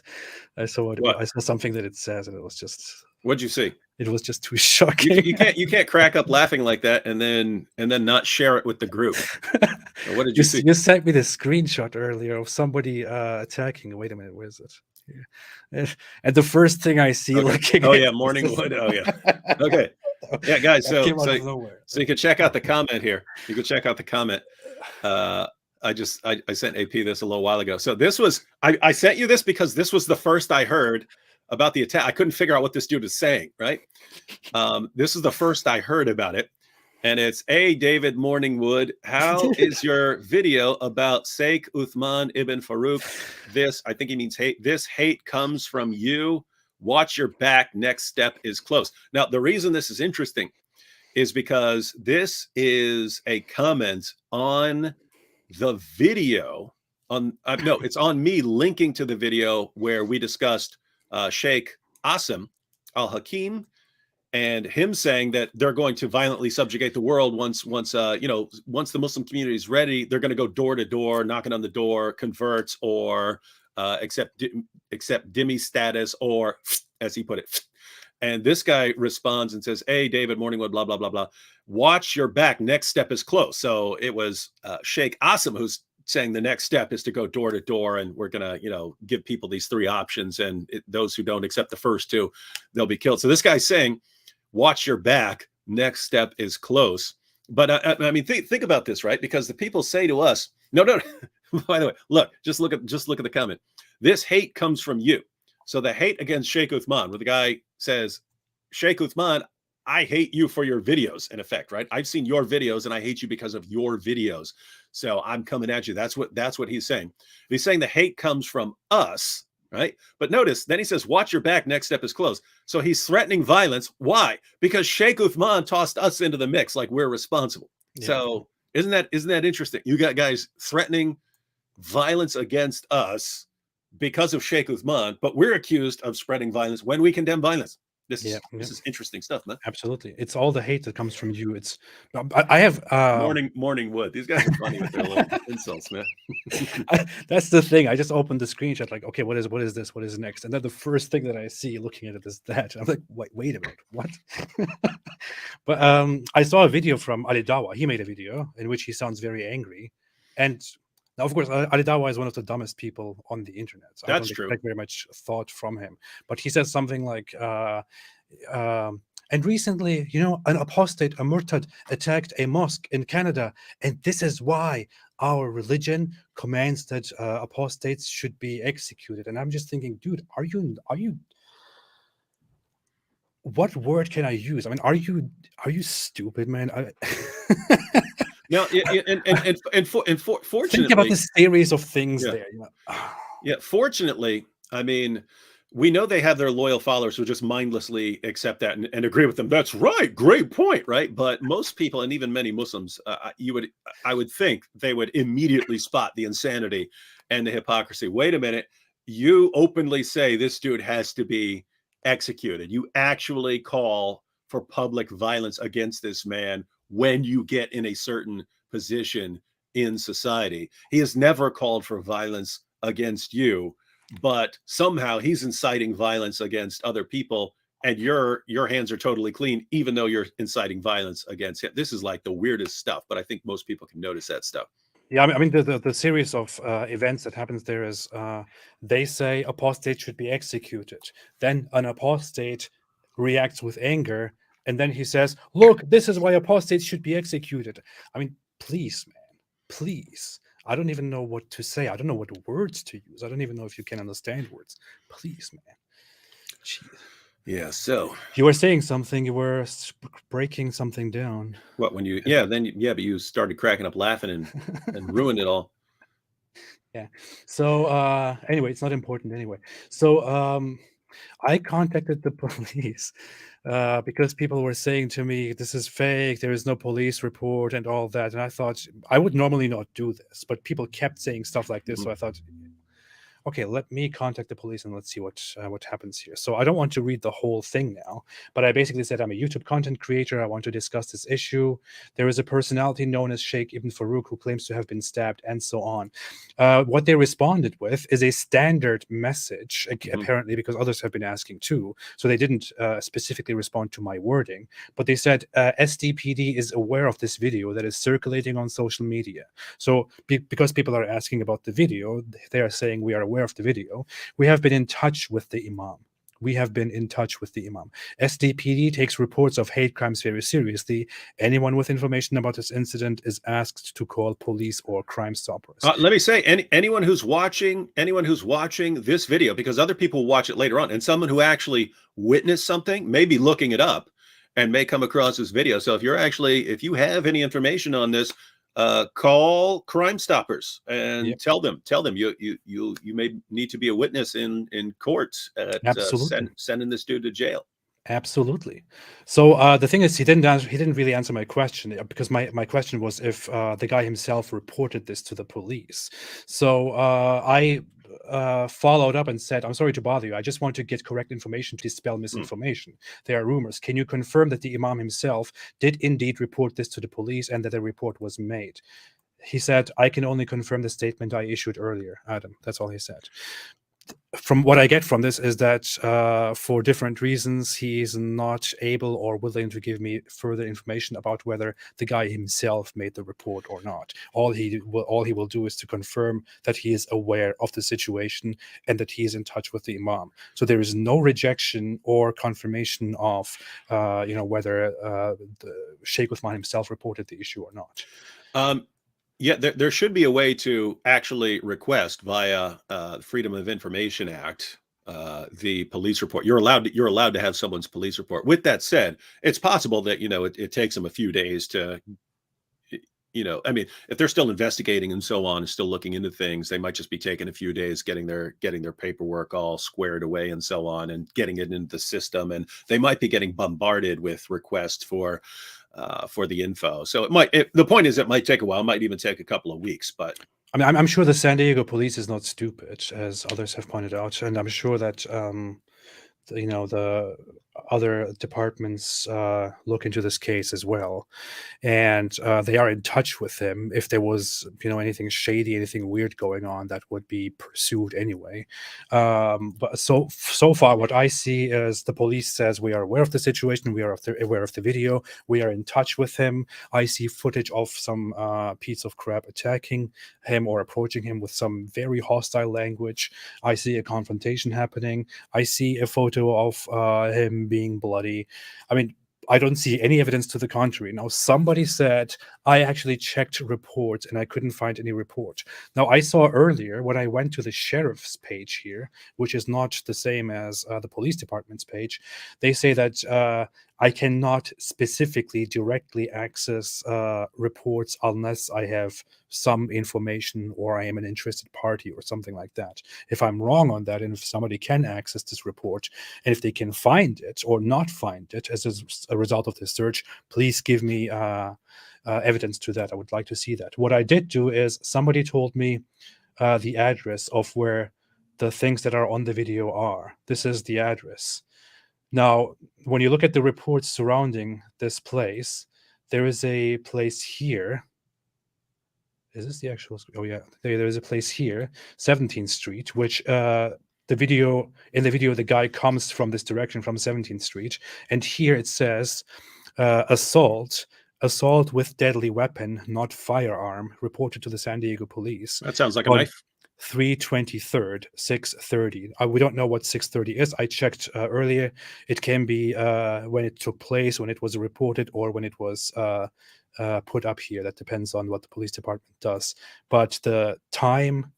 I saw I saw something that it says, and it was just. What'd you see? It was just too shocking. You can't crack up laughing like that and then not share it with the group. What did you see? You sent me the screenshot earlier of somebody attacking. Wait a minute, where is it? Yeah. And the first thing I see looking. Oh yeah, Morningwood. Oh yeah. Okay. Yeah, guys. So you can check out the comment here. You can check out the comment. I sent AP this a little while ago. So this was I sent you this because this was the first I heard about the attack. I couldn't figure out what this dude was saying, right? This is the first I heard about it. And it's, hey, David Morningwood, how is your video about Sheikh Uthman ibn Farooq? This, I think he means hate. This hate comes from you. Watch your back. Next step is close. Now, the reason this is interesting is because this is a comment on the video. It's on me linking to the video where we discussed Sheikh Assim al Hakeem and him saying that they're going to violently subjugate the world once the Muslim community is ready. They're going to go door to door, knocking on the door, converts, or accept dhimmi status, or as he put it. And this guy responds and says, "Hey, David, Morningwood, blah blah blah blah. Watch your back. Next step is close." So it was Sheikh Assim who's saying the next step is to go door to door, and we're gonna, give people these 3 options, and those who don't accept the first 2, they'll be killed. So this guy's saying, "Watch your back. Next step is close." But I mean, think about this, right? Because the people say to us, "No." By the way, look, just look at the comment. This hate comes from you. So the hate against Sheikh Uthman, where the guy says, "Sheikh Uthman, I hate you for your videos," in effect, right? "I've seen your videos and I hate you because of your videos. So I'm coming at you." That's what he's saying. He's saying the hate comes from us, right? But notice, then he says, "Watch your back. Next step is close." So he's threatening violence. Why? Because Sheikh Uthman tossed us into the mix like we're responsible. Yeah. So isn't that interesting? You got guys threatening violence against us because of Sheikh Uthman, but we're accused of spreading violence when we condemn violence. This is interesting stuff, man. Absolutely. It's all the hate that comes from you. It's I have morning wood. These guys are funny with their little insults, man. That's the thing. I just opened the screenshot, like, okay, what is this? What is next? And then the first thing that I see looking at it is that. I'm like, wait a minute, what? But I saw a video from Ali Dawa. He made a video in which he sounds very angry. And now, of course, Ali Dawa is one of the dumbest people on the internet. So I don't expect very much thought from him. But he says something like, and recently, an apostate, a murtad, attacked a mosque in Canada. And this is why our religion commands that apostates should be executed. And I'm just thinking, dude, are you what word can I use? I mean, are you stupid, man? Now, and fortunately, think about the series of things there. Yeah, fortunately, I mean, we know they have their loyal followers who just mindlessly accept that and agree with them. That's right, great point, right? But most people, and even many Muslims, I would think they would immediately spot the insanity and the hypocrisy. Wait a minute, you openly say this dude has to be executed. You actually call for public violence against this man when you get in a certain position in society. He has never called for violence against you, but somehow he's inciting violence against other people, and your hands are totally clean, even though you're inciting violence against him. This is like the weirdest stuff, but I think most people can notice that stuff. Yeah, I mean, the series of events that happens there is they say apostate should be executed. Then an apostate reacts with anger, and then he says, "Look, this is why apostates should be executed." I mean, please, man, please. I don't even know what to say. I don't know what words to use. I don't even know if you can understand words. Please, man. Jeez. Yeah, so you were saying something. You were breaking something down. What, when you, but you started cracking up laughing and ruined it all. Yeah. So anyway, it's not important anyway. So I contacted the police because people were saying to me, "This is fake. There is no police report," and all that. And I thought I would normally not do this, but people kept saying stuff like this. So I thought, okay, let me contact the police and let's see what happens here. So I don't want to read the whole thing now, but I basically said I'm a YouTube content creator. I want to discuss this issue. There is a personality known as Sheikh Ibn Farooq who claims to have been stabbed, and so on. What they responded with is a standard message, apparently, because others have been asking too. So they didn't specifically respond to my wording, but they said SDPD is aware of this video that is circulating on social media. So because people are asking about the video, they are saying we are aware of the video. We have been in touch with the Imam. SDPD takes reports of hate crimes very seriously. Anyone with information about this incident is asked to call police or Crime Stoppers. Let me say, anyone who's watching this video, because other people watch it later on, and someone who actually witnessed something may be looking it up and may come across this video. So if you have any information on this, call Crime Stoppers and tell them you may need to be a witness in court at sending this dude to jail. Absolutely. So the thing is, he didn't really answer my question, because my question was if the guy himself reported this to the police. So I followed up and said, "I'm sorry to bother you. I just want to get correct information to dispel misinformation. There are rumors. Can you confirm that the Imam himself did indeed report this to the police and that a report was made?" He said, "I can only confirm the statement I issued earlier, Adam." That's all he said. From what I get from this is that for different reasons, he is not able or willing to give me further information about whether the guy himself made the report or not. All he will do is to confirm that he is aware of the situation and that he is in touch with the Imam. So there is no rejection or confirmation of whether the Sheikh Uthman himself reported the issue or not. Yeah, there should be a way to actually request via Freedom of Information Act the police report. You're allowed to have someone's police report. With that said, it's possible that it takes them a few days to, I mean, if they're still investigating and so on, and still looking into things, they might just be taking a few days getting their paperwork all squared away and so on, and getting it into the system. And they might be getting bombarded with requests for the info. So the point is, it might take a while. It might even take a couple of weeks. But I mean, I'm sure the San Diego police is not stupid, as others have pointed out, and I'm sure that the other departments look into this case as well, and they are in touch with him. If there was anything shady, anything weird going on, that would be pursued anyway. But so far what I see is the police says, we are aware of the situation, we are aware of the video, we are in touch with him. I see footage of some piece of crap attacking him or approaching him with some very hostile language. I see a confrontation happening. I see a photo of him being bloody. I mean, I don't see any evidence to the contrary. Now, somebody said, I actually checked reports and I couldn't find any report. Now, I saw earlier when I went to the sheriff's page here, which is not the same as the police department's page, they say that I cannot specifically directly access reports unless I have some information or I am an interested party or something like that. If I'm wrong on that, and if somebody can access this report, and if they can find it or not find it as a result of this search, please give me evidence to that. I would like to see that. What I did do is somebody told me the address of where the things that are on the video are. This is the address. Now, when you look at the reports surrounding this place, there is a place here. Is this the actual? Oh yeah, there is a place here, 17th Street, which in the video, the guy comes from this direction, from 17th Street, and here it says assault with deadly weapon, not firearm, reported to the San Diego police. That sounds like a knife. 3/23, 6:30. We don't know what 6:30 is. I checked earlier. It can be when it took place, when it was reported, or when it was put up here. That depends on what the police department does. But the time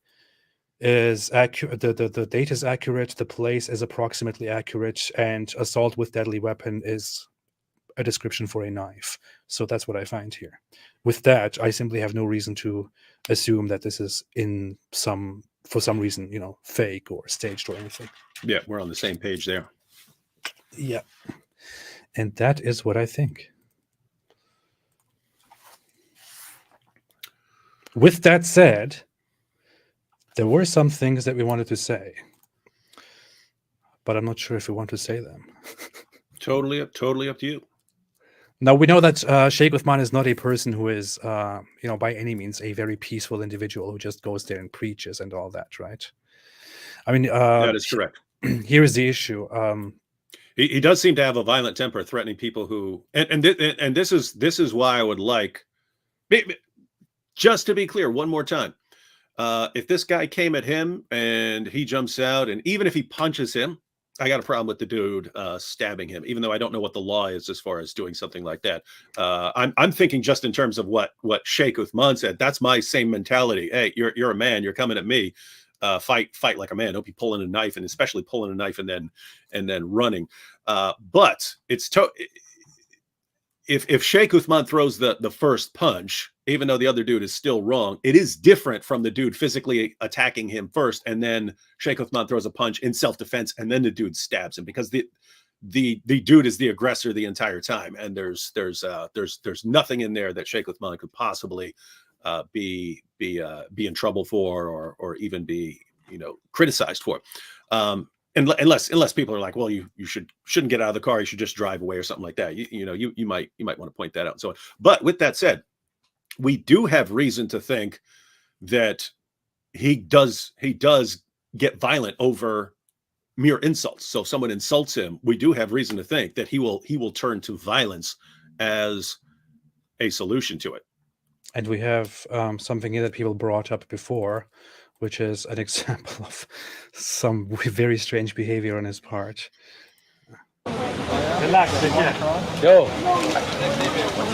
is accurate. The date is accurate. The place is approximately accurate. And assault with deadly weapon is a description for a knife. So that's what I find here. With that, I simply have no reason to assume that this is for some reason, fake or staged or anything. Yeah, we're on the same page there. Yeah. And that is what I think. With that said, there were some things that we wanted to say, but I'm not sure if we want to say them. Totally up to you. Now, we know that Sheikh Uthman is not a person who is, by any means a very peaceful individual who just goes there and preaches and all that, right? I mean, that is correct. Here is the issue. He does seem to have a violent temper, threatening people who, and this is why I would like, just to be clear one more time, if this guy came at him and he jumps out, and even if he punches him, I got a problem with the dude stabbing him, even though I don't know what the law is as far as doing something like that. I'm thinking just in terms of what Sheikh Uthman said. That's my same mentality. Hey, you're a man. You're coming at me. Fight like a man. Don't be pulling a knife, and especially pulling a knife and then running. But it's if Sheikh Uthman throws the first punch, even though the other dude is still wrong, it is different from the dude physically attacking him first, and then Sheikh Uthman throws a punch in self-defense, and then the dude stabs him, because the dude is the aggressor the entire time, and there's nothing in there that Sheikh Uthman could possibly be in trouble for, or even be criticized for. Unless people are like, well, you shouldn't get out of the car, you should just drive away or something like that. You might want to point that out and so on. But with that said, we do have reason to think that he does get violent over mere insults. So if someone insults him, we do have reason to think that he will turn to violence as a solution to it. And we have something here that people brought up before, which is an example of some very strange behavior on his part. Relax, yeah. Yo,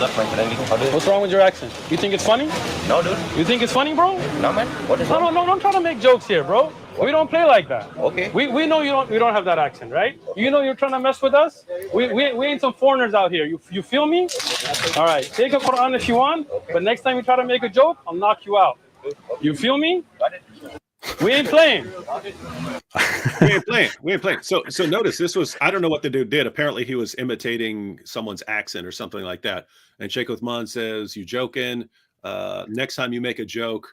What's up, my friend? what's wrong with your accent? You think it's funny? No, dude. You think it's funny, bro? No, man. What is wrong? No, don't try to make jokes here, bro. We don't play like that. Okay. We know you don't have that accent, right? You know you're trying to mess with us. We ain't some foreigners out here. You feel me? All right, take a Quran if you want, but next time you try to make a joke, I'll knock you out. You feel me? Got it. We ain't playing. We ain't playing. So notice this was, I don't know what the dude did. Apparently he was imitating someone's accent or something like that. And Sheikh Uthman says, you joking? Next time you make a joke,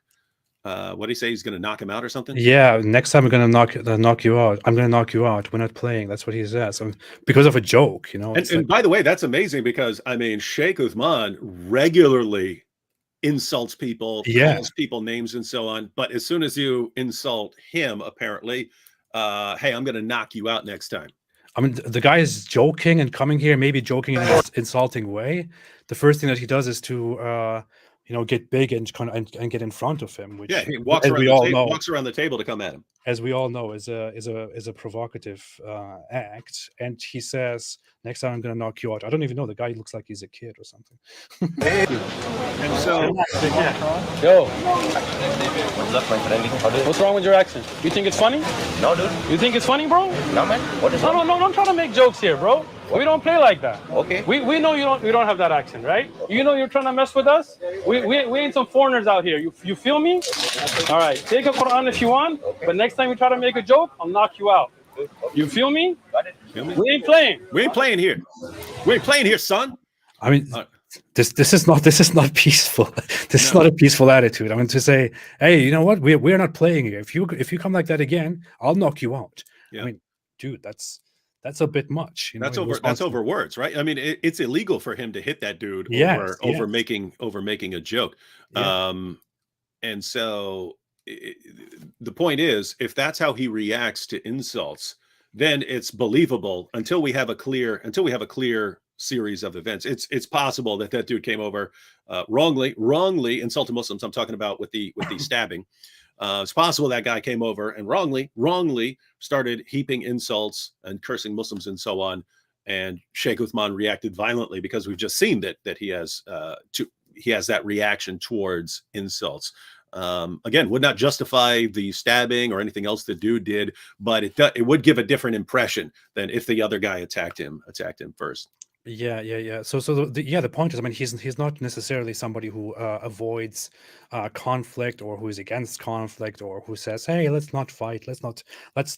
what did he say? He's going to knock him out or something? Yeah, next time I'm going to knock you out. I'm going to knock you out. We're not playing. That's what he says. Because of a joke, And by the way, that's amazing because, I mean, Sheikh Uthman regularly insults people, calls people names and so on. But as soon as you insult him, apparently, hey, I'm going to knock you out next time. I mean, the guy is joking and coming here, maybe joking in an insulting way. The first thing that he does is to, get big and and get in front of him. Which, he walks around the table to come at him. As we all know, is a provocative act. And he says, "Next time I'm going to knock you out." I don't even know. The guy looks like he's a kid or something. And so, Yo, What's up, my friend? what's wrong with your accent? You think it's funny? No, dude. You think it's funny, bro? No, man. What is wrong? No, don't try to make jokes here, bro. We don't play like that. Okay. We know you don't have that accent, right? You know you're trying to mess with us. We ain't some foreigners out here. You feel me? All right, take a Quran if you want, but next time you try to make a joke, I'll knock you out. You feel me? Got it. We ain't playing. we ain't playing here. We ain't playing here, son. I mean, this is not peaceful. This is not a peaceful attitude. I mean, to say, hey, you know what? We're not playing here. If you come like that again, I'll knock you out. Yeah. I mean, dude, that's a bit much. That's over words, right? I mean, it's illegal for him to hit that dude over making a joke. Yeah. And so the point is, if that's how he reacts to insults, then it's believable until we have a clear series of events. It's possible that dude came over wrongly insulted Muslims. I'm talking about with the stabbing. It's possible that guy came over and wrongly started heaping insults and cursing Muslims and so on. And Sheikh Uthman reacted violently because we've just seen that he has that reaction towards insults. Again, would not justify the stabbing or anything else the dude did, but it would give a different impression than if the other guy attacked him first. Yeah. So the point is, I mean, he's not necessarily somebody who avoids conflict or who is against conflict or who says, hey, let's not fight, let's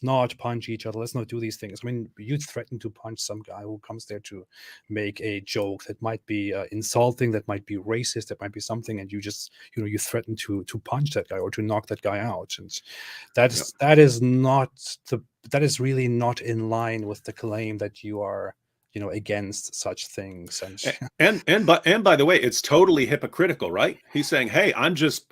not punch each other, let's not do these things. I mean, you threaten to punch some guy who comes there to make a joke that might be insulting, that might be racist, that might be something, and you just you threaten to punch that guy or to knock that guy out, and that is really not in line with the claim that you are against such things. And by the way, it's totally hypocritical, right? He's saying, hey, I'm just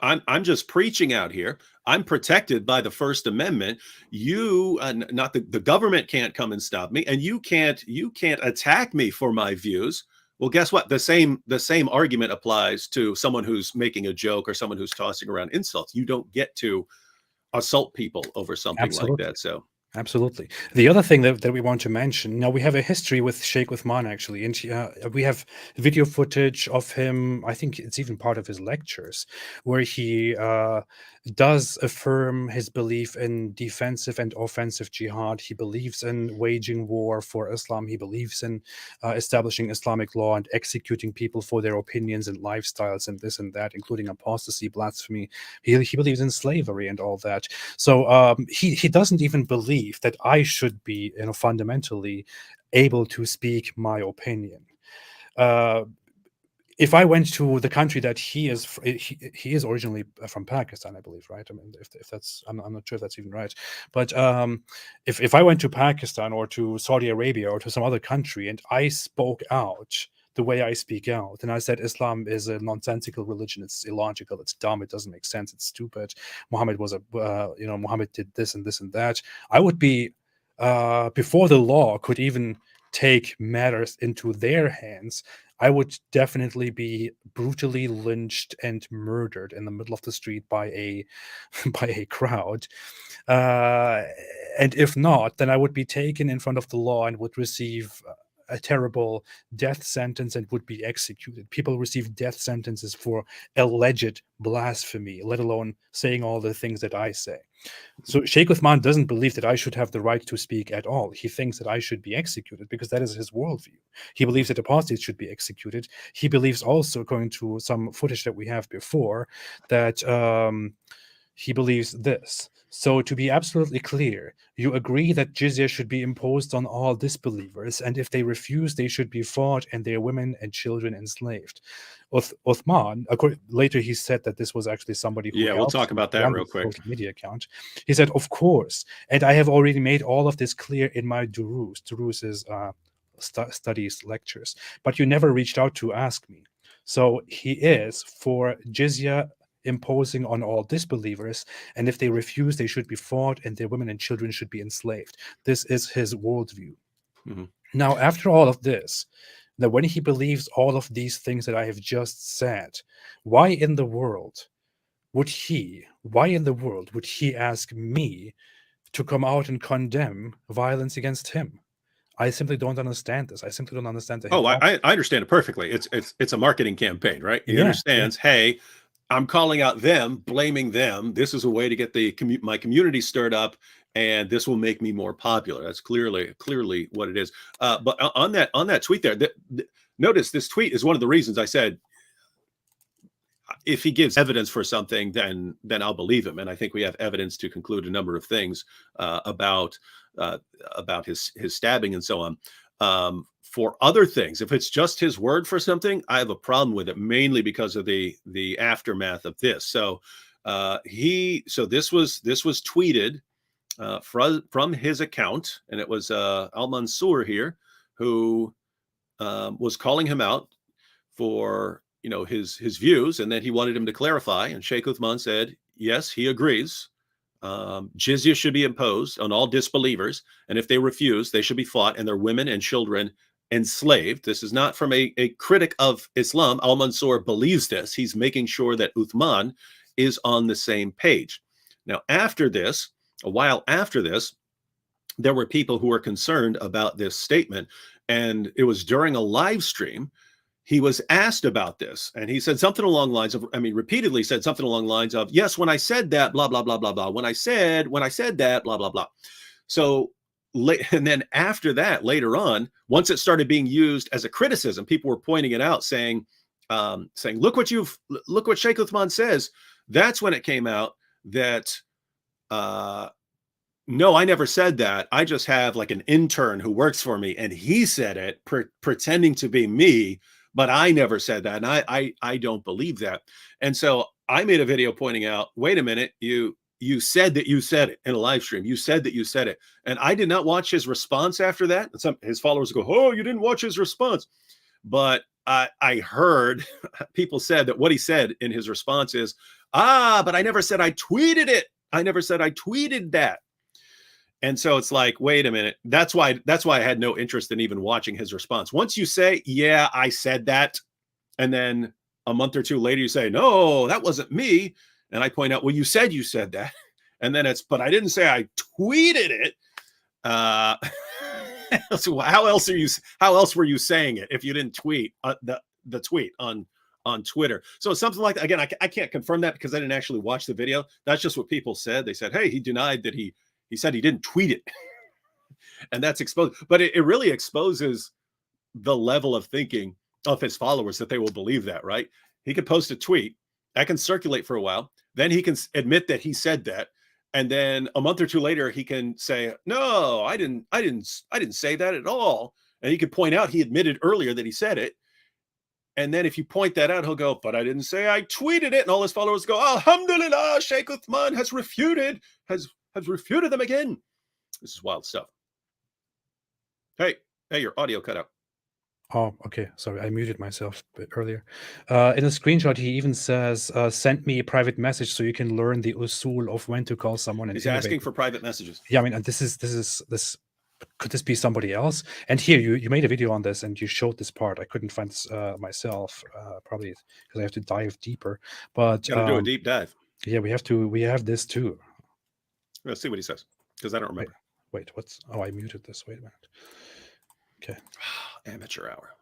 preaching out here. I'm protected by the First Amendment. You, not the government can't come and stop me, and you can't attack me for my views. Well, guess what? The same argument applies to someone who's making a joke or someone who's tossing around insults. You don't get to assault people over something like that. So. Absolutely. The other thing that we want to mention, now we have a history with Sheikh Uthman actually, and we have video footage of him. I think it's even part of his lectures where he does affirm his belief in defensive and offensive jihad. He believes in waging war for Islam. He believes in establishing Islamic law and executing people for their opinions and lifestyles and this and that, including apostasy, blasphemy. He believes in slavery and all that. So he doesn't even believe that I should be, fundamentally able to speak my opinion. if I went to the country that he is originally from Pakistan, I believe, right? I mean, if that's, I'm not sure if that's even right, but if I went to Pakistan or to Saudi Arabia or to some other country and I spoke out the way I speak out, and I said Islam is a nonsensical religion, it's illogical, it's dumb, it doesn't make sense, it's stupid, Muhammad was Muhammad did this and this and that, I would be before the law could even take matters into their hands, I would definitely be brutally lynched and murdered in the middle of the street by a by a crowd. And if not, then I would be taken in front of the law and would receive a terrible death sentence and would be executed. People receive death sentences for alleged blasphemy, let alone saying all the things that I say. So Sheikh Uthman doesn't believe that I should have the right to speak at all. He thinks that I should be executed because that is his worldview. He believes that apostates should be executed. He believes also, according to some footage that we have before, that he believes this. So to be absolutely clear, you agree that jizya should be imposed on all disbelievers, and if they refuse, they should be fought and their women and children enslaved. Uthman, later he said that this was actually somebody who we'll talk about that real quick. Social media account. He said, of course, and I have already made all of this clear in my durus. Durus is studies, lectures, but you never reached out to ask me. So he is for jizya imposing on all disbelievers, and if they refuse, they should be fought and their women and children should be enslaved. This is his worldview. Mm-hmm. Now, after all of this, that when he believes all of these things that I have just said, why in the world would he ask me to come out and condemn violence against him? I simply don't understand this. I simply don't understand the I understand it perfectly. It's a marketing campaign, right? He understands, hey, I'm calling out them, blaming them. This is a way to get my community stirred up, and this will make me more popular. That's clearly what it is. But on that tweet there, notice this tweet is one of the reasons I said, if he gives evidence for something, then I'll believe him. And I think we have evidence to conclude a number of things about his stabbing and so on. For other things, if it's just his word for something, I have a problem with it, mainly because of the aftermath of this. So this was tweeted from his account, and it was Al Mansour here who was calling him out for his views, and then he wanted him to clarify. And Sheikh Uthman said, yes, he agrees. Jizya should be imposed on all disbelievers, and if they refuse, they should be fought and their women and children enslaved. This is not from a critic of Islam. Al Mansour believes this. He's making sure that Uthman is on the same page. Now, after this, a while after this, there were people who were concerned about this statement, and it was during a live stream. He was asked about this, and he said something along the lines of, repeatedly said something along the lines of, yes, when I said that, blah, blah, blah, blah, blah. When I said that, blah, blah, blah. So, and then after that, later on, once it started being used as a criticism, people were pointing it out, saying, look what Sheikh Uthman says. That's when it came out that, no, I never said that. I just have like an intern who works for me, and he said it, pretending to be me. But I never said that, and I don't believe that. And so I made a video pointing out, wait a minute, you said that you said it in a live stream. You said that you said it. And I did not watch his response after that. And his followers go, oh, you didn't watch his response. But I heard people said that what he said in his response is, but I never said I tweeted it. I never said I tweeted that. And so it's like, wait a minute. That's why I had no interest in even watching his response. Once you say, yeah, I said that, and then a month or two later you say, no, that wasn't me, and I point out, well, you said that, and then but I didn't say I tweeted it. So how else were you saying it if you didn't tweet the tweet on Twitter? So it's something like that. Again, I can't confirm that because I didn't actually watch the video. That's just what people said. They said, hey, he denied that he said he didn't tweet it. And that's exposed. But it really exposes the level of thinking of his followers that they will believe that, right? He could post a tweet that can circulate for a while. Then he can admit that he said that. And then a month or two later, he can say, no, I didn't say that at all. And he could point out he admitted earlier that he said it. And then if you point that out, he'll go, but I didn't say I tweeted it. And all his followers go, Alhamdulillah, Sheikh Uthman has refuted them again. This is wild stuff. Hey, your audio cut out. Oh, okay. Sorry, I muted myself a bit earlier. In a screenshot, he even says, send me a private message so you can learn the usul of when to call someone. He's asking for private messages. Yeah, I mean, and this could this be somebody else? And here you made a video on this and you showed this part. I couldn't find this myself, probably because I have to dive deeper. But Gotta do a deep dive. Yeah, we have this too. Let's see what he says, because I don't remember. Wait, I muted this. Wait a minute. Okay. Amateur hour.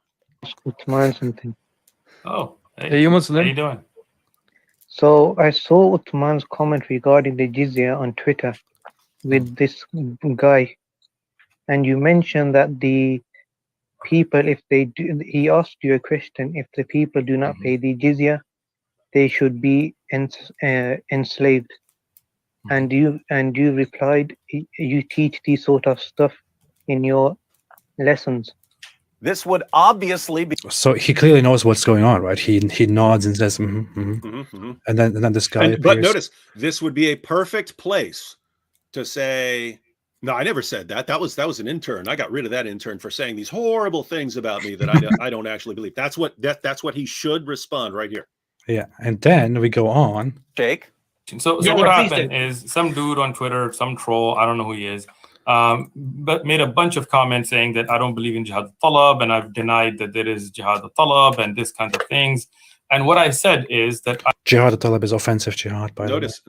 Uthman something. Oh, Hey, you Muslim? How you doing? So I saw Uthman's comment regarding the jizya on Twitter with this guy, and you mentioned that the people, if they do, he asked you a question, if the people do not pay the jizya, they should be enslaved. And you replied, you teach these sort of stuff in your lessons. This would obviously be. So he clearly knows what's going on, right? He nods and says, and then this guy. But notice, this would be a perfect place to say, no, I never said that. That was an intern. I got rid of that intern for saying these horrible things about me that I don't actually believe. That's what he should respond right here. Yeah, and then we go on. Jake. So what happened is some dude on Twitter, some troll, I don't know who he is, but made a bunch of comments saying that I don't believe in jihad al-talab, and I've denied that there is jihad al-talab and this kind of things. And what I said is that jihad al-talab is offensive jihad. By notice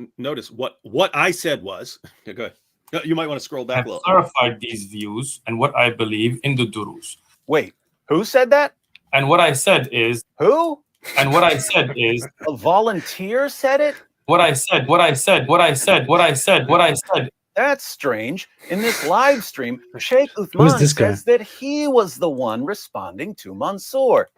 what I said was. Okay, go ahead. You might want to scroll back a little. Clarified these views and what I believe in the durus. Wait, who said that? And what I said is who? And what I said is a volunteer said it. What I said. That's strange. In this live stream, Sheikh Uthman says that he was the one responding to Mansour.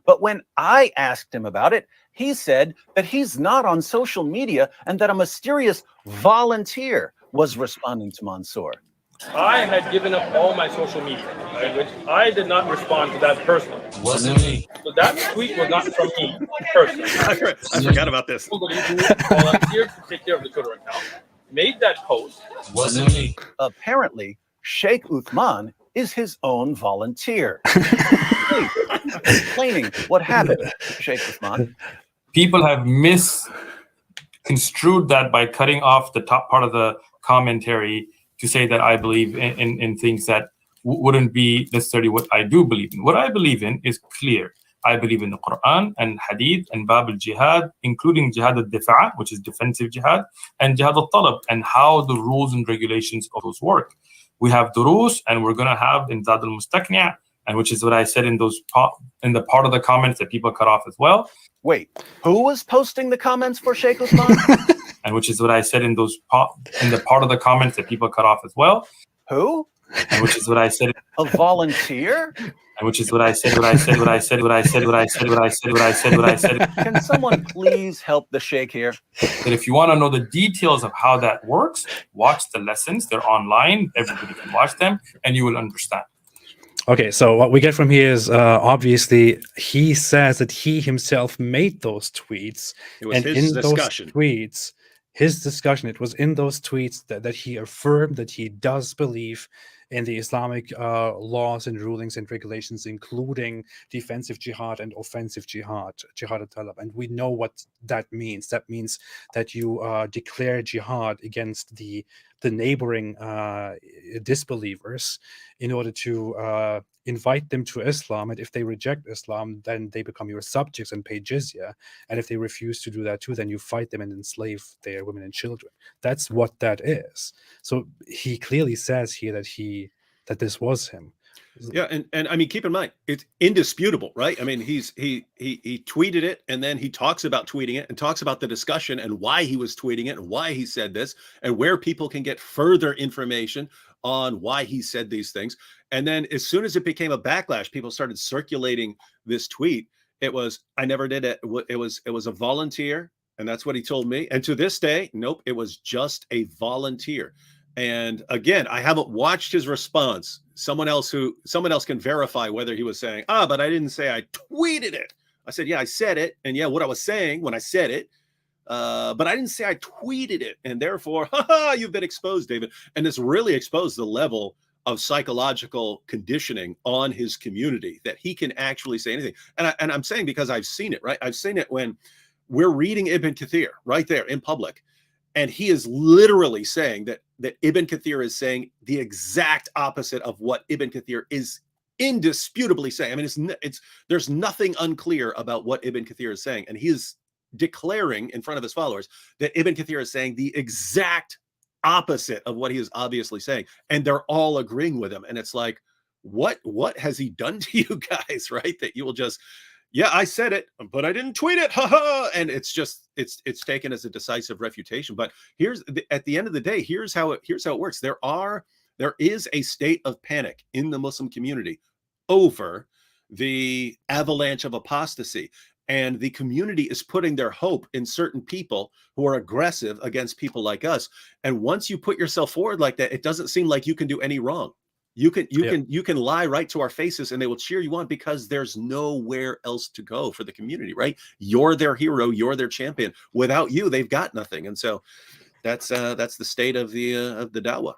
But when I asked him about it, he said that he's not on social media and that a mysterious volunteer was responding to Mansour. I had given up all my social media, right, which I did not respond to that personally. Wasn't me. So that tweet was not from me personally. I forgot about this. Somebody who volunteered to take care of the Twitter account made that post. Wasn't me. Apparently, Sheikh Uthman is his own volunteer. Please, explaining what happened, Sheikh Uthman. People have misconstrued that by cutting off the top part of the commentary to say that I believe in things that wouldn't be necessarily what I do believe in. What I believe in is clear. I believe in the Quran and Hadith and Bab al-Jihad, including Jihad al-Difa', which is defensive jihad, and Jihad al-Talab, and how the rules and regulations of those work. We have durus, and we're going to have in Zad al-Mustaqni', and which is what I said in the part of the comments that people cut off as well. Wait, who was posting the comments for Sheikh Uthman? And which is what I said in the part of the comments that people cut off as well. Who? And which is what I said. A volunteer? And which is what I said. Can someone please help the Sheikh here? That if you want to know the details of how that works, watch the lessons. They're online. Everybody can watch them, and you will understand. Okay, so what we get from here is obviously he says that he himself made those tweets. It was his discussion. His discussion, it was in those tweets that he affirmed that he does believe in the Islamic laws and rulings and regulations, including defensive jihad and offensive jihad, jihad al-talab. And we know what that means. That means that you declare jihad against the neighboring disbelievers in order to invite them to Islam. And if they reject Islam, then they become your subjects and pay jizya. And if they refuse to do that too, then you fight them and enslave their women and children. That's what that is. So he clearly says here that this was him. Yeah, and I mean, keep in mind, it's indisputable, right? I mean, he tweeted it, and then he talks about tweeting it and talks about the discussion and why he was tweeting it and why he said this and where people can get further information on why he said these things. And then as soon as it became a backlash, people started circulating this tweet. It was, I never did it. It was a volunteer, and that's what he told me. And to this day, nope, it was just a volunteer. And again, I haven't watched his response. Someone else can verify whether he was saying, but I didn't say I tweeted it. I said, yeah, I said it. And yeah, what I was saying when I said it, but I didn't say I tweeted it. And therefore, you've been exposed, David. And this really exposed the level of psychological conditioning on his community, that he can actually say anything. And I'm saying because I've seen it, right? I've seen it when we're reading Ibn Kathir right there in public. And he is literally saying that Ibn Kathir is saying the exact opposite of what Ibn Kathir is indisputably saying. I mean, there's nothing unclear about what Ibn Kathir is saying. And he is declaring in front of his followers that Ibn Kathir is saying the exact opposite of what he is obviously saying. And they're all agreeing with him. And it's like, what has he done to you guys, right? That you will just, yeah, I said it, but I didn't tweet it. And it's just, it's taken as a decisive refutation. But at the end of the day, here's how it works. There is a state of panic in the Muslim community over the avalanche of apostasy. And the community is putting their hope in certain people who are aggressive against people like us. And once you put yourself forward like that, it doesn't seem like you can do any wrong. You can lie right to our faces and they will cheer you on, because there's nowhere else to go for the community, right? You're their hero, you're their champion. Without you, they've got nothing. And so that's the state of the dawah.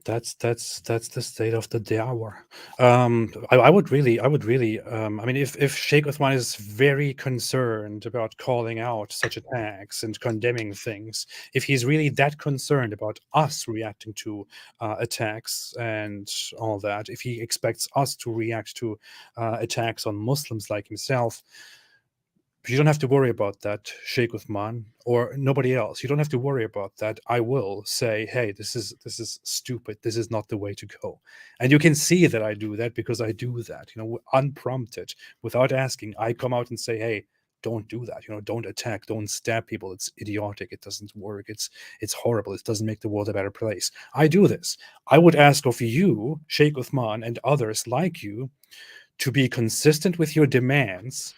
That's the state of the dawah. I would really, I mean, if Sheikh Uthman is very concerned about calling out such attacks and condemning things, if he's really that concerned about us reacting to attacks and all that, if he expects us to react to attacks on Muslims like himself, you don't have to worry about that, Sheikh Uthman, or nobody else. You don't have to worry about that. I will say, hey, this is stupid. This is not the way to go. And you can see that I do that because I do that, unprompted, without asking. I come out and say, hey, don't do that. Don't attack, don't stab people. It's idiotic. It doesn't work. It's horrible. It doesn't make the world a better place. I do this. I would ask of you, Sheikh Uthman, and others like you, to be consistent with your demands,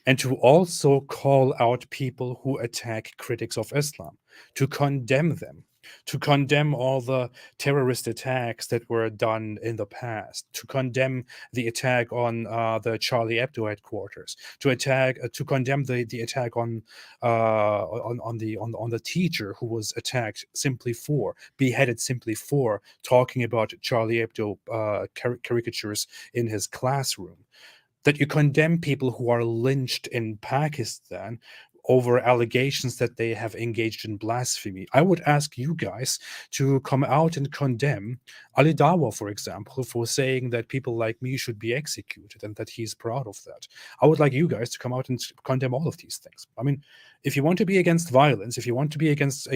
and to also call out people who attack critics of Islam, to condemn them, to condemn all the terrorist attacks that were done in the past, to condemn the attack on the Charlie Hebdo headquarters, to condemn the attack on the teacher who was attacked beheaded simply for talking about Charlie Hebdo caricatures in his classroom. That you condemn people who are lynched in Pakistan over allegations that they have engaged in blasphemy. I would ask you guys to come out and condemn Ali Dawa, for example, for saying that people like me should be executed and that he's proud of that. I would like you guys to come out and condemn all of these things. I mean, if you want to be against violence, if you want to be against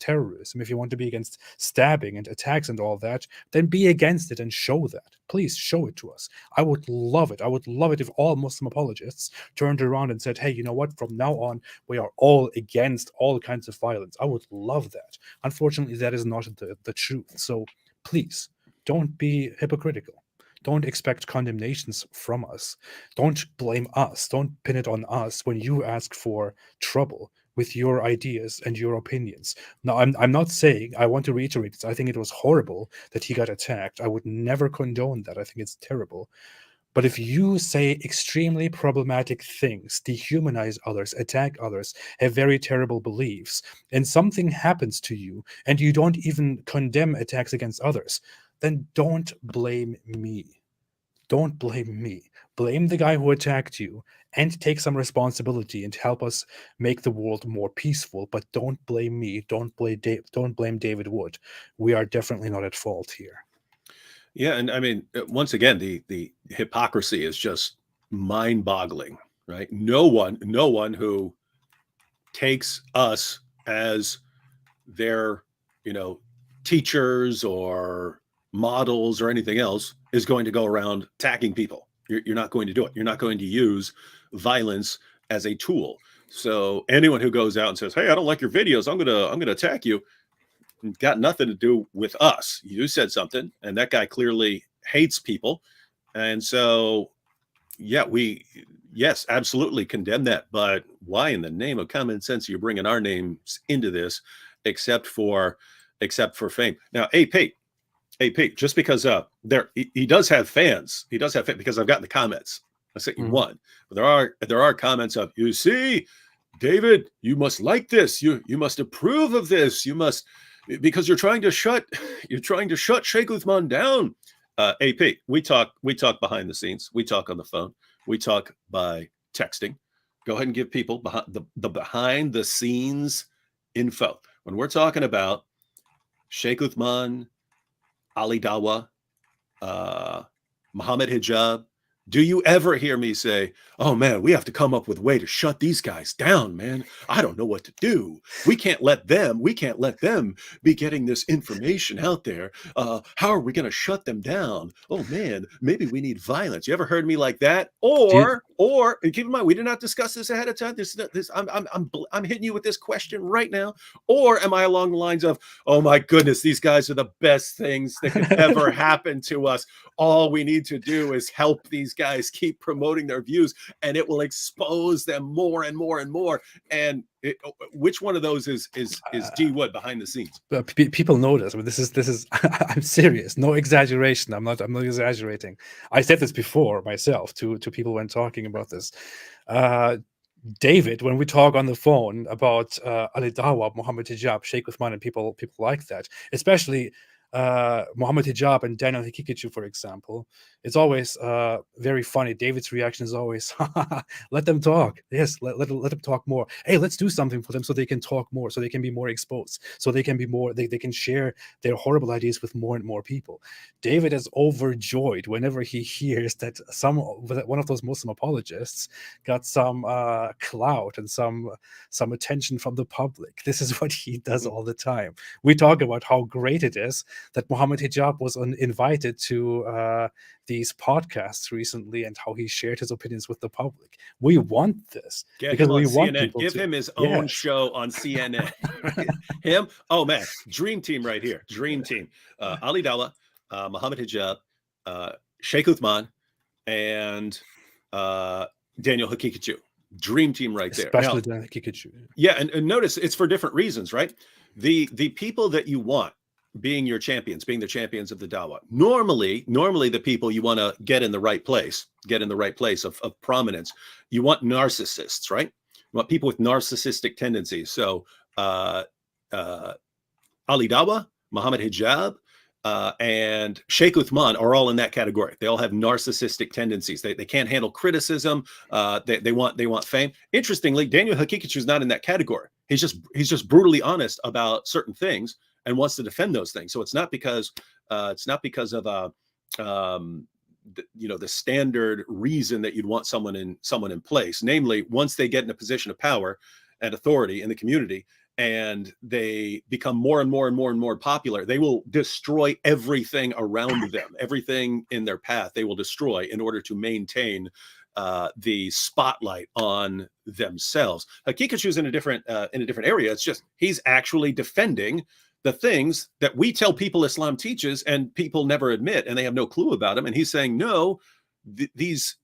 terrorism, if you want to be against stabbing and attacks and all that, then be against it and show that. Please show it to us. I would love it. I would love it if all Muslim apologists turned around and said, hey, you know what? From now on, we are all against all kinds of violence. I would love that. Unfortunately, that is not the truth. So please, don't be hypocritical. Don't expect condemnations from us. Don't blame us. Don't pin it on us when you ask for trouble with your ideas and your opinions. Now, I'm not saying, I want to reiterate this, I think it was horrible that he got attacked. I would never condone that. I think it's terrible. But if you say extremely problematic things, dehumanize others, attack others, have very terrible beliefs, and something happens to you, and you don't even condemn attacks against others, then don't blame me. Don't blame me. Blame the guy who attacked you and take some responsibility and help us make the world more peaceful. But don't blame me. Don't blame David Wood. We are definitely not at fault here. Yeah, and I mean, once again, the hypocrisy is just mind-boggling, right? No one who takes us as their, teachers or models or anything else is going to go around attacking people. You're not going to do it. You're not going to use violence as a tool. So anyone who goes out and says, "Hey, I don't like your videos, I'm gonna attack you," got nothing to do with us. You said something, and that guy clearly hates people. And so, yeah, yes, absolutely condemn that. But why in the name of common sense are you bringing our names into this, except for fame? Now, AP, just because he does have fans, because I've gotten the comments. I said you won. But there are comments of, you see, David, you must like this. You must approve of this. You must, because you're trying to shut Sheikh Uthman down. AP, we talk behind the scenes. We talk on the phone. We talk by texting. Go ahead and give people the behind the scenes info. When we're talking about Sheikh Uthman, Ali Dawah, Mohammed Hijab, do you ever hear me say, oh man, we have to come up with a way to shut these guys down, man? I don't know what to do. We can't let them be getting this information out there. How are we going to shut them down? Oh man, maybe we need violence. You ever heard me like that? Or and keep in mind, we did not discuss this ahead of time. I'm hitting you with this question right now. Or am I along the lines of, oh my goodness, these guys are the best things that could ever happen to us. All we need to do is help these guys keep promoting their views, and it will expose them more and more and more. And which one of those is G Wood behind the scenes? People know this. I mean, this is I'm serious. No exaggeration. I'm not exaggerating. I said this before myself to people when talking about this. David, when we talk on the phone about Ali Dawah, Mohammed Hijab, Sheikh Uthman, and people like that, especially Mohammed Hijab and Daniel Haqiqatjou, for example, it's always very funny. David's reaction is always, let them talk. Yes, let them talk more. Hey, let's do something for them so they can talk more, so they can be more exposed, so they can be more, they can share their horrible ideas with more and more people. David is overjoyed whenever he hears that one of those Muslim apologists got some clout and some attention from the public. This is what he does all the time. We talk about how great it is that Mohammed Hijab was invited to these podcasts recently, and how he shared his opinions with the public. We want this because we want people give him his own show on CNN. Him, oh man, dream team right here. Dream team. Ali Dawah, Mohammed Hijab, Sheikh Uthman, and Daniel Haqiqatjou. Dream team right there. Especially Daniel Haqiqatjou. Yeah, and notice it's for different reasons, right? The people that you want being your champions, being the champions of the Dawah. Normally the people you want to get in the right place of prominence. You want narcissists, right? You want people with narcissistic tendencies. So Ali Dawah, Mohammed Hijab, and Sheikh Uthman are all in that category. They all have narcissistic tendencies. They can't handle criticism. They want fame. Interestingly, Daniel Haqiqatjou is not in that category. He's just brutally honest about certain things and wants to defend those things. So it's not because of the standard reason that you'd want someone in place. Namely, once they get in a position of power and authority in the community, and they become more and more popular, they will destroy everything around them, everything in their path. They will destroy in order to maintain the spotlight on themselves. Haqiqatjou's in a different area. It's just he's actually defending the things that we tell people Islam teaches and people never admit, and they have no clue about them. And he's saying, no, these.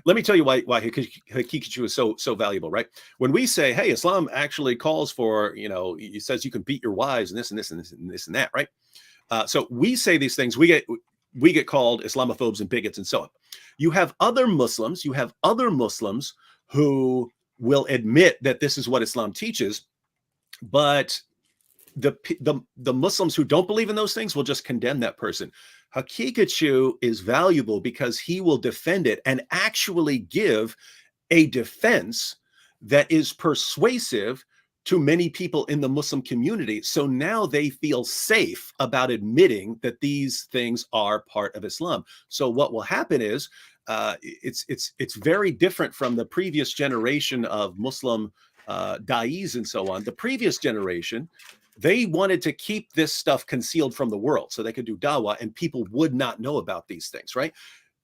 Let me tell you why Haqiqatjou is so valuable, right? When we say, hey, Islam actually calls for, he says you can beat your wives and this and this and this and this and that, right? So we say these things, we get called Islamophobes and bigots and so on. You have other Muslims who will admit that this is what Islam teaches, but the Muslims who don't believe in those things will just condemn that person. Haqiqatjou is valuable because he will defend it and actually give a defense that is persuasive to many people in the Muslim community. So now they feel safe about admitting that these things are part of Islam. So what will happen is it's very different from the previous generation of Muslim da'is and so on. The previous generation, they wanted to keep this stuff concealed from the world so they could do dawah and people would not know about these things, right?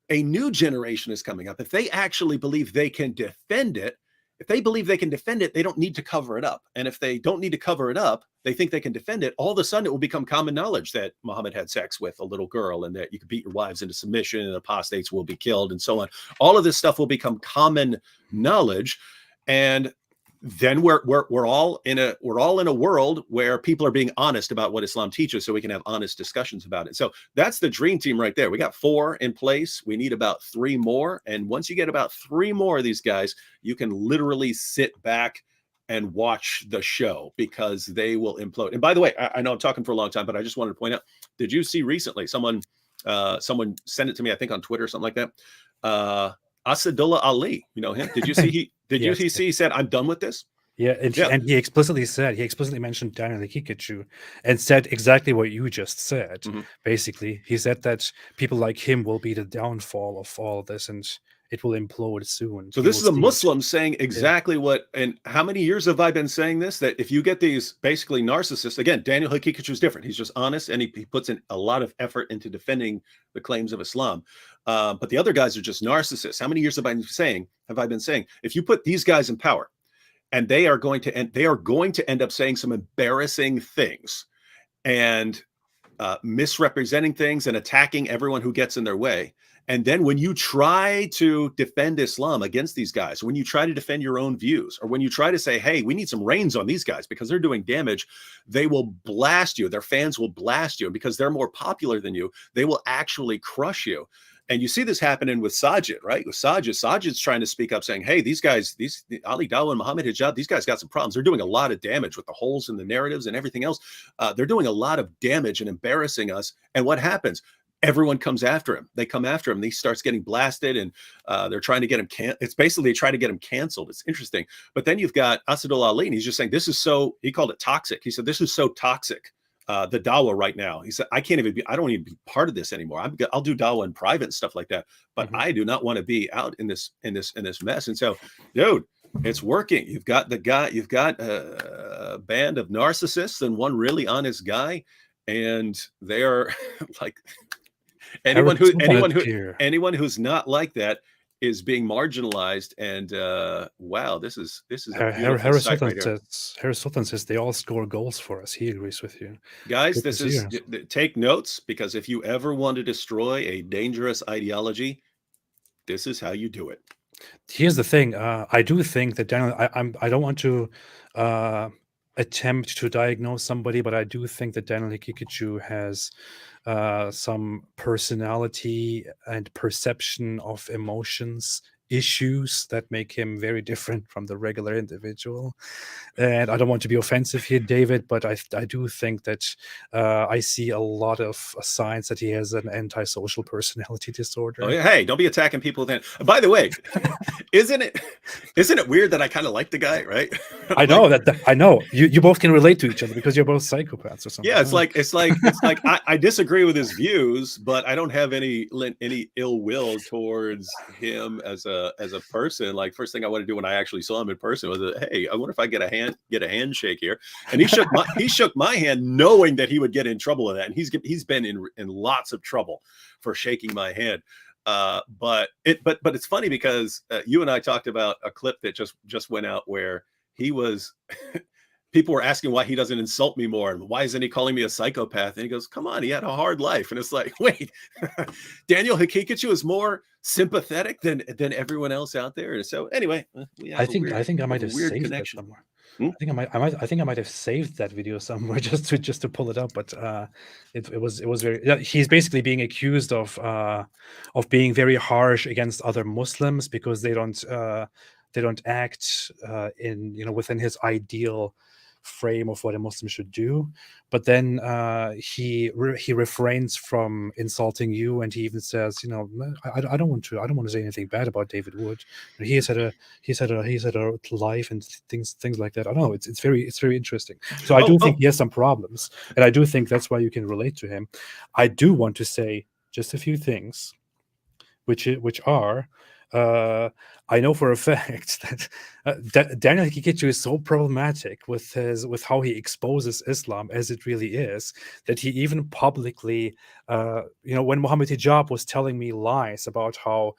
A new generation is coming up. If they actually believe they can defend it, they don't need to cover it up. And if they don't need to cover it up, they think they can defend it, all of a sudden it will become common knowledge that Muhammad had sex with a little girl and that you could beat your wives into submission and apostates will be killed and so on. All of this stuff will become common knowledge. And then we're all in a world where people are being honest about what Islam teaches, so we can have honest discussions about it. So that's the dream team right there. We got 4 in place. We need about 3 more. And once you get about 3 more of these guys, you can literally sit back and watch the show, because they will implode. And by the way, I know I'm talking for a long time, but I just wanted to point out, did you see recently someone sent it to me, I think on Twitter or something like that, Asadullah Ali, you know him? Did you see he said, "I'm done with this"? Yeah, and he explicitly mentioned Daniel Haqiqatjou and said exactly what you just said. Basically, he said that people like him will be the downfall of all this, and it will implode soon. So this is a Muslim saying exactly what, and how many years have I been saying this? That if you get these basically narcissists, again, Daniel Haqiqatjou is different. He's just honest, and he puts in a lot of effort into defending the claims of Islam. But the other guys are just narcissists. How many years have I been saying, if you put these guys in power, and they are going to end up saying some embarrassing things and misrepresenting things and attacking everyone who gets in their way. And then when you try to defend Islam against these guys, when you try to defend your own views, or when you try to say, hey, we need some reins on these guys because they're doing damage, they will blast you. Their fans will blast you. And because they're more popular than you, they will actually crush you. And you see this happening with Sajid, right? With Sajid's trying to speak up saying, hey, these guys, Ali Dawah and Mohammed Hijab, these guys got some problems. They're doing a lot of damage with the holes in the narratives and everything else. They're doing a lot of damage and embarrassing us. And what happens? Everyone comes after him. They come after him. He starts getting blasted, and they're trying to get him. It's basically trying to get him canceled. It's interesting. But then you've got Asadullah Ali, and he's just saying, this is so, he called it toxic. He said, this is so toxic. The dawah right now. He said, I don't even be part of this anymore. I'll do dawah in private and stuff like that. But I do not want to be out in this mess. And so, dude, it's working. You've got a band of narcissists and one really honest guy. And they are like, anyone who's not like that is being marginalized. And wow, this is Harris Sultan says they all score goals for us. He agrees with you, guys. Take notes, because if you ever want to destroy a dangerous ideology, this is how you do it. Here's the thing. I do think that Daniel. I don't want to attempt to diagnose somebody, but I do think that Daniel Haqiqatjou has some personality and perception of emotions issues that make him very different from the regular individual. And I don't want to be offensive here, David, but I do think that I see a lot of signs that he has an antisocial personality disorder. Oh, yeah. Hey, don't be attacking people then. By the way, isn't it weird that I kind of like the guy, right? I know that I know you both can relate to each other because you're both psychopaths or something. Yeah, it's like I disagree with his views, but I don't have any ill will towards him as a person. Like, first thing I want to do when I actually saw him in person was, hey, I wonder if I get a handshake here. And he shook my hand, knowing that he would get in trouble with that. And he's been in lots of trouble for shaking my hand. But it's funny because you and I talked about a clip that just went out where he was. People were asking why he doesn't insult me more, and why isn't he calling me a psychopath? And he goes, come on, he had a hard life. And it's like, wait, Daniel Haqiqatjou is more sympathetic than everyone else out there. And so anyway, I think I might have saved that somewhere. I think I might have saved that video somewhere just to pull it up, but it was very. He's basically being accused of being very harsh against other Muslims because they don't act within his ideal frame of what a Muslim should do. But then he refrains from insulting you, and he even says, I don't want to say anything bad about David Wood. He's had a life and things like that. I don't know. It's very interesting. So I do think he has some problems, and I do think that's why you can relate to him. I do want to say just a few things, which are. I know for a fact that Daniel Haqiqatjou is so problematic with how he exposes Islam as it really is, that he even publicly, when Mohammed Hijab was telling me lies about how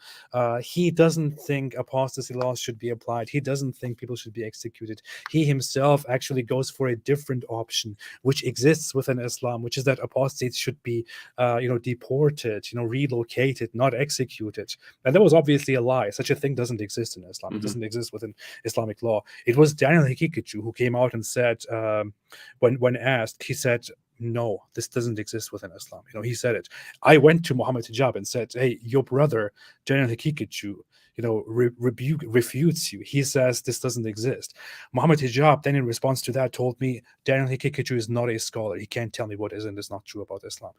he doesn't think apostasy laws should be applied, he doesn't think people should be executed, he himself actually goes for a different option which exists within Islam, which is that apostates should be deported, relocated, not executed. And that was obviously a lie. Such a thing doesn't exist in Islam. Mhm. It doesn't exist within Islamic law. It was Daniel Haqiqatjou who came out and said, when asked, he said, no, this doesn't exist within Islam. You know, he said it. I went to Mohammed Hijab and said, hey, your brother, Daniel Haqiqatjou, you know, refutes you. He says this doesn't exist. Mohammed Hijab then in response to that told me Daniel Haqiqatjou is not a scholar. He can't tell me what is and is not true about Islam.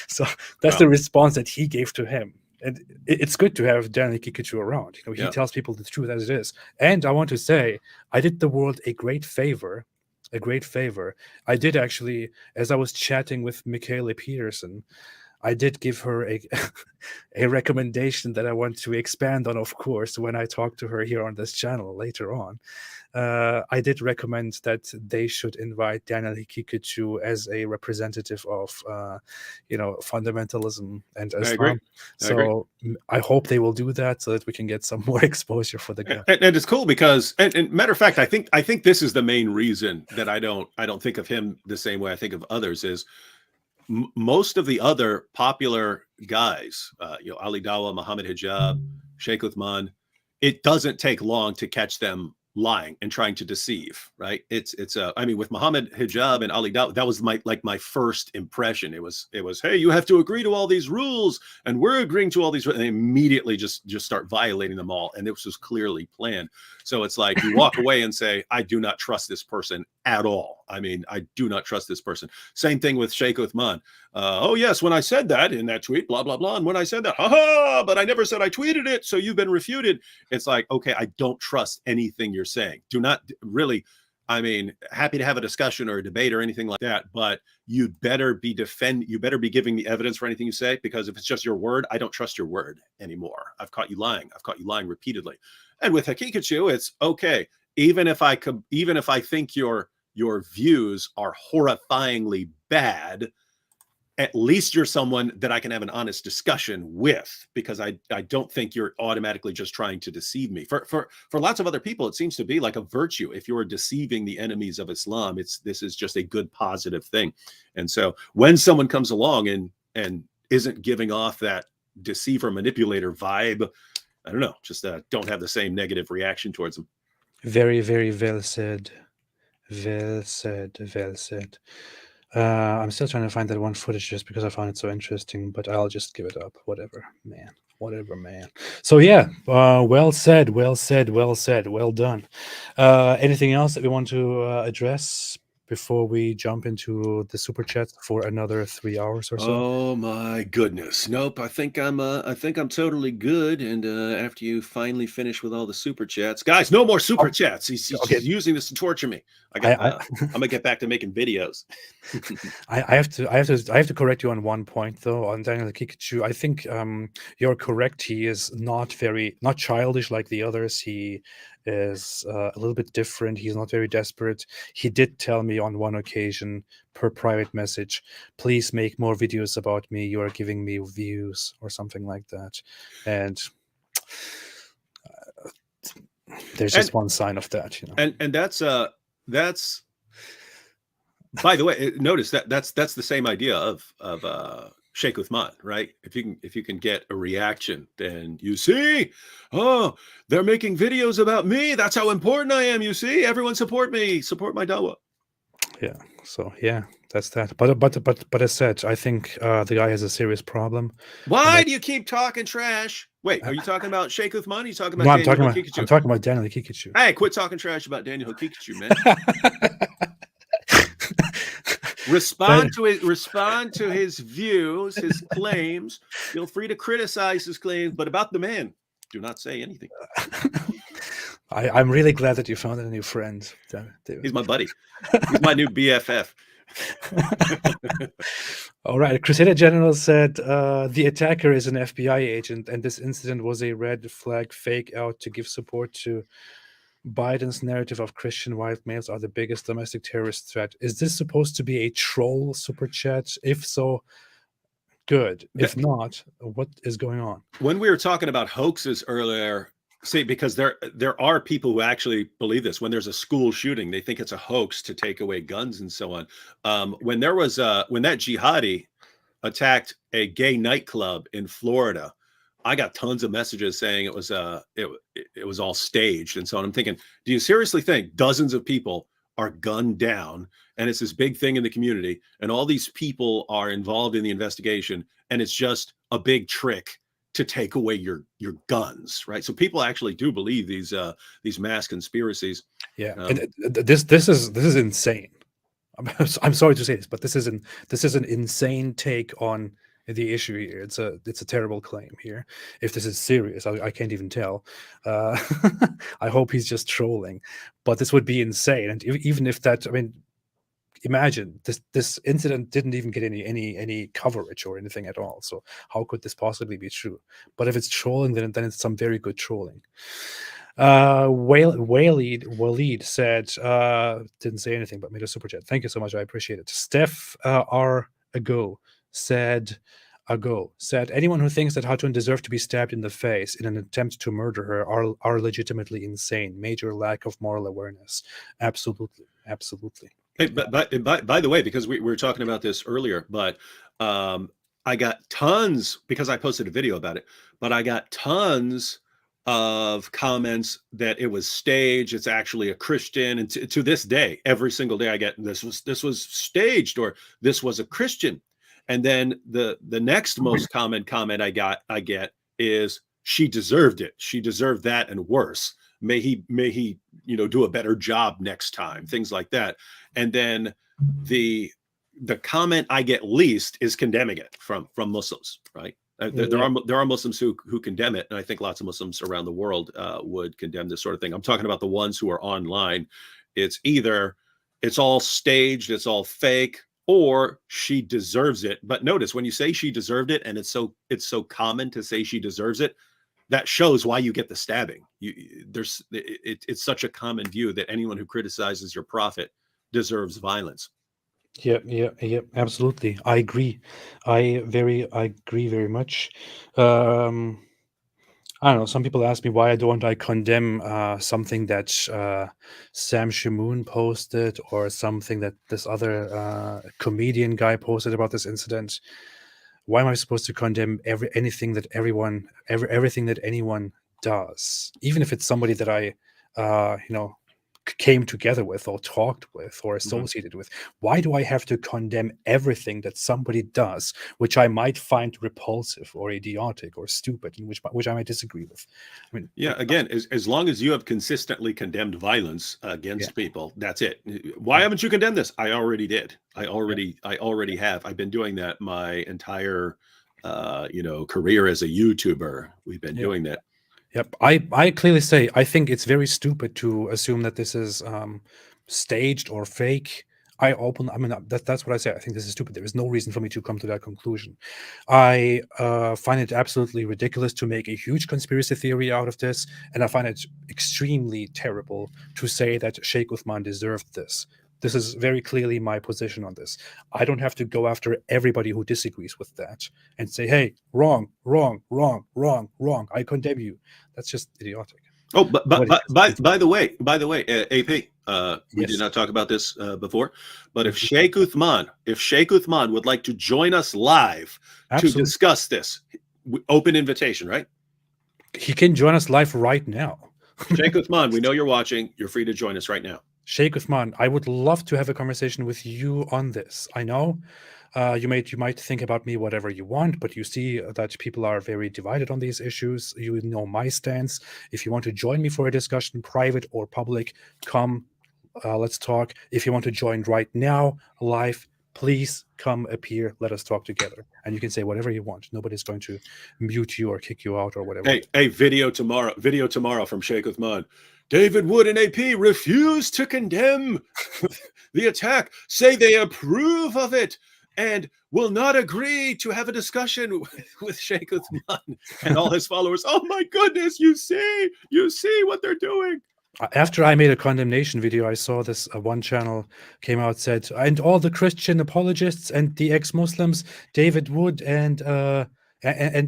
So that's the response that he gave to him. And it's good to have Daniel Haqiqatjou around. You know, he tells people the truth as it is. And I want to say, I did the world a great favor. A great favor. I did actually, as I was chatting with Michaela Peterson, I did give her a recommendation that I want to expand on, of course, when I talk to her here on this channel later on. I did recommend that they should invite Daniel Haqiqatjou as a representative of, you know, fundamentalism and Islam. So I hope they will do that so that we can get some more exposure for the guy. And it's cool because, and matter of fact, I think this is the main reason that I don't think of him the same way I think of others is most of the other popular guys, you know, Ali Dawah, Muhammad Hijab, Sheikh Uthman, it doesn't take long to catch them lying and trying to deceive, right? I mean, with Muhammad Hijab and Ali Dawah, that was my first impression. It was, hey, you have to agree to all these rules, and we're agreeing to all these, and they immediately just start violating them all, and this was clearly planned. So it's like you walk away and say, I do not trust this person at all. I mean, I do not trust this person. Same thing with Sheikh Uthman. Oh yes, when I said that in that tweet, blah blah blah, and when I said that, haha, but I never said I tweeted it, so you've been refuted. It's like, okay, I don't trust anything you're saying. Do not really. I mean, happy to have a discussion or a debate or anything like that, but you better be giving me evidence for anything you say, because if it's just your word, I don't trust your word anymore. I've caught you lying. I've caught you lying repeatedly. And with Haqiqatjou, it's okay. Even if I think your views are horrifyingly bad, at least you're someone that I can have an honest discussion with, because I don't think you're automatically just trying to deceive me. For lots of other people, it seems to be like a virtue. If you're deceiving the enemies of Islam, this is just a good, positive thing. And so when someone comes along and isn't giving off that deceiver manipulator vibe, I don't know, just don't have the same negative reaction towards them. Very, very well said. Well said. Well said. I'm still trying to find that one footage just because I found it so interesting, but I'll just give it up. Whatever, man. Whatever, man. So yeah, well said, well said, well said, well done. Anything else that we want to address before we jump into the super chat for another 3 hours or so? Oh my goodness. Nope. I think I'm totally good. And after you finally finish with all the super chats, guys, no more super chats. He's using this to torture me. I'm gonna get back to making videos. I have to correct you on one point though, on Daniel Haqiqatjou. I think you're correct. He is not childish like the others. He is a little bit different. He's not very desperate. He did tell me on one occasion per private message, please make more videos about me. You are giving me views or something like that. And there's just one sign of that, you know. And that's by the way, notice that's the same idea of Sheikh Uthman, right? If you can get a reaction, then you see, oh, they're making videos about me. That's how important I am. You see, everyone support me, support my dawah. Yeah. So yeah, that's that. But as said, I think the guy has a serious problem. Why do you keep talking trash? Wait, are you talking about Sheikh Uthman? Are you talking about no, Haqiqatjou? I'm talking about Daniel Haqiqatjou. Hey, quit talking trash about Daniel Haqiqatjou, man. Respond to his views, his claims. Feel free to criticize his claims, but about the man, do not say anything. I'm really glad that you found a new friend. He's my buddy. He's my new BFF. All right. Crusader General said the attacker is an FBI agent, and this incident was a red flag fake out to give support to Biden's narrative of Christian white males are the biggest domestic terrorist threat. Is this supposed to be a troll super chat? If so, good. If not, what is going on? When we were talking about hoaxes earlier, see, because there are people who actually believe this. When there's a school shooting, they think it's a hoax to take away guns and so on. When that jihadi attacked a gay nightclub in Florida, I got tons of messages saying it was it was all staged and so on. I'm thinking, do you seriously think dozens of people are gunned down and it's this big thing in the community and all these people are involved in the investigation and it's just a big trick to take away your guns, right? So people actually do believe these mass conspiracies. Yeah, and this is insane. I'm sorry to say this, but this is an insane take on the issue here. It's a terrible claim here. If this is serious, I can't even tell. I hope he's just trolling, but this would be insane. And even if that, I mean, imagine this incident didn't even get any coverage or anything at all. So how could this possibly be true? But if it's trolling, then it's some very good trolling. Waleed said, didn't say anything but made a super chat. Thank you so much, I appreciate it. Steph R said anyone who thinks that Hatun deserved to be stabbed in the face in an attempt to murder her are legitimately insane. Major lack of moral awareness. Absolutely. Hey, but by the way, because we were talking about this earlier, but I got tons, because I posted a video about it, but I got tons of comments that it was staged. It's actually a Christian, and to this day, every single day I get this was staged, or this was a Christian. And then the next most common comment I get is, she deserved it. She deserved that and worse. May he do a better job next time. Things like that. And then the comment I get least is condemning it from Muslims, right? There are Muslims who condemn it, and I think lots of Muslims around the world would condemn this sort of thing. I'm talking about the ones who are online. It's either it's all staged, it's all fake, or she deserves it. But notice when you say she deserved it, and it's so common to say she deserves it, that shows why you get the stabbing. It's such a common view that anyone who criticizes your prophet deserves violence. Yeah, absolutely. I agree. I agree very much. I don't know. Some people ask me why don't I condemn something that Sam Shamoon posted, or something that this other comedian guy posted about this incident. Why am I supposed to condemn everything that anyone does, even if it's somebody that I came together with or talked with or associated with? Why do I have to condemn everything that somebody does, which I might find repulsive or idiotic or stupid, and which I might disagree with? I mean, yeah, again, as long as you have consistently condemned violence against people, that's it. Why haven't you condemned this? I already did. I already have. I've been doing that my entire career as a YouTuber. We've been doing that. Yep, I clearly say I think it's very stupid to assume that this is staged or fake. That's what I say. I think this is stupid. There is no reason for me to come to that conclusion. I find it absolutely ridiculous to make a huge conspiracy theory out of this, and I find it extremely terrible to say that Sheikh Uthman deserved this. This is very clearly my position on this. I don't have to go after everybody who disagrees with that and say, hey, wrong. I condemn you. That's just idiotic. Oh, but by the way, AP, we did not talk about this before, but if Sheikh Uthman would like to join us live to discuss this, open invitation, right? He can join us live right now. Sheikh Uthman, we know you're watching. You're free to join us right now. Sheikh Uthman, I would love to have a conversation with you on this. I know you might think about me whatever you want, but you see that people are very divided on these issues. You know my stance. If you want to join me for a discussion, private or public, come. Let's talk. If you want to join right now, live, please come appear. Let us talk together. And you can say whatever you want. Nobody's going to mute you or kick you out or whatever. Hey, video tomorrow from Sheikh Uthman. David Wood and AP refuse to condemn the attack, say they approve of it, and will not agree to have a discussion with Sheikh Uthman and all his followers. Oh my goodness, you see what they're doing. After I made a condemnation video, I saw this one channel came out, said, and all the Christian apologists and the ex-Muslims, David Wood and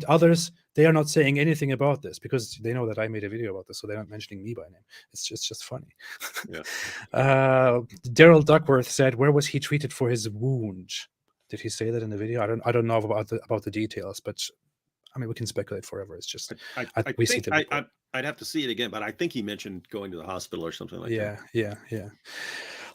others, they are not saying anything about this because they know that I made a video about this, so they're not mentioning me by name. It's just funny. Yeah. Daryl Duckworth said, "Where was he treated for his wound?" Did he say that in the video? I don't know about the details, but I mean, we can speculate forever. It's just we see think I'd have to see it again, but I think he mentioned going to the hospital or something like that. Yeah.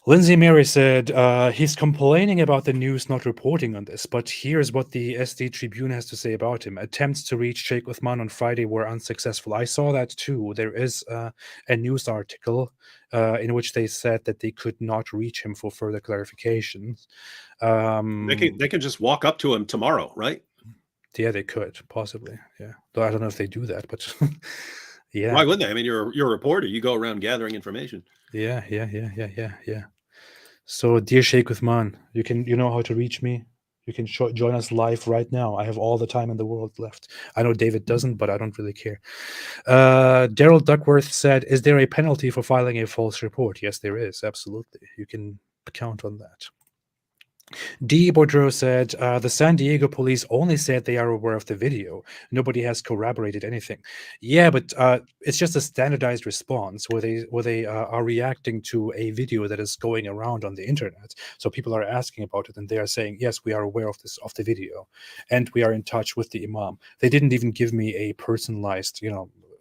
Lindsay Mary said he's complaining about the news not reporting on this, but here's what the SD Tribune has to say about him. Attempts to reach Sheikh Uthman on Friday were unsuccessful. I saw that too. There is a news article in which they said that they could not reach him for further clarifications. They can just walk up to him tomorrow, right? Yeah, they could possibly. Yeah, though I don't know if they do that, but yeah. Why wouldn't they? I mean, you're a reporter. You go around gathering information. Yeah. So, dear Sheikh Uthman, you know how to reach me. You can join us live right now. I have all the time in the world left. I know David doesn't, but I don't really care. Daryl Duckworth said, "Is there a penalty for filing a false report?" Yes, there is. Absolutely. You can count on that. D. Boudreau said, the San Diego police only said they are aware of the video. Nobody has corroborated anything. Yeah, but it's just a standardized response where they are reacting to a video that is going around on the internet. So people are asking about it, and they are saying, yes, we are aware of the video, and we are in touch with the imam. They didn't even give me a personalized,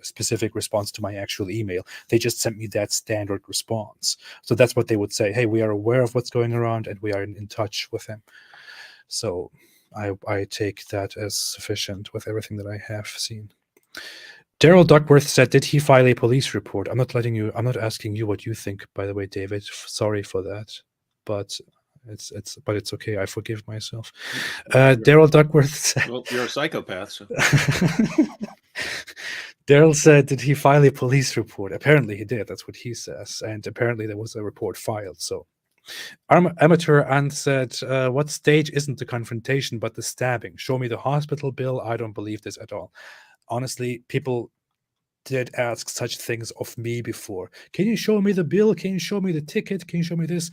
specific response to my actual email. They just sent me that standard response. So that's what they would say. Hey, we are aware of what's going around, and we are in touch with him. So I take that as sufficient with everything that I have seen. Daryl Duckworth said, did he file a police report? I'm not asking you what you think, by the way, David. Sorry for that. But it's okay. I forgive myself. Daryl Duckworth said, well, you're a psychopath. So. Daryl said, did he file a police report? Apparently he did. That's what he says. And apparently there was a report filed. So Amateur Ant said, what stage isn't the confrontation but the stabbing? Show me the hospital bill. I don't believe this at all. Honestly, people did ask such things of me before. Can you show me the bill? Can you show me the ticket? Can you show me this?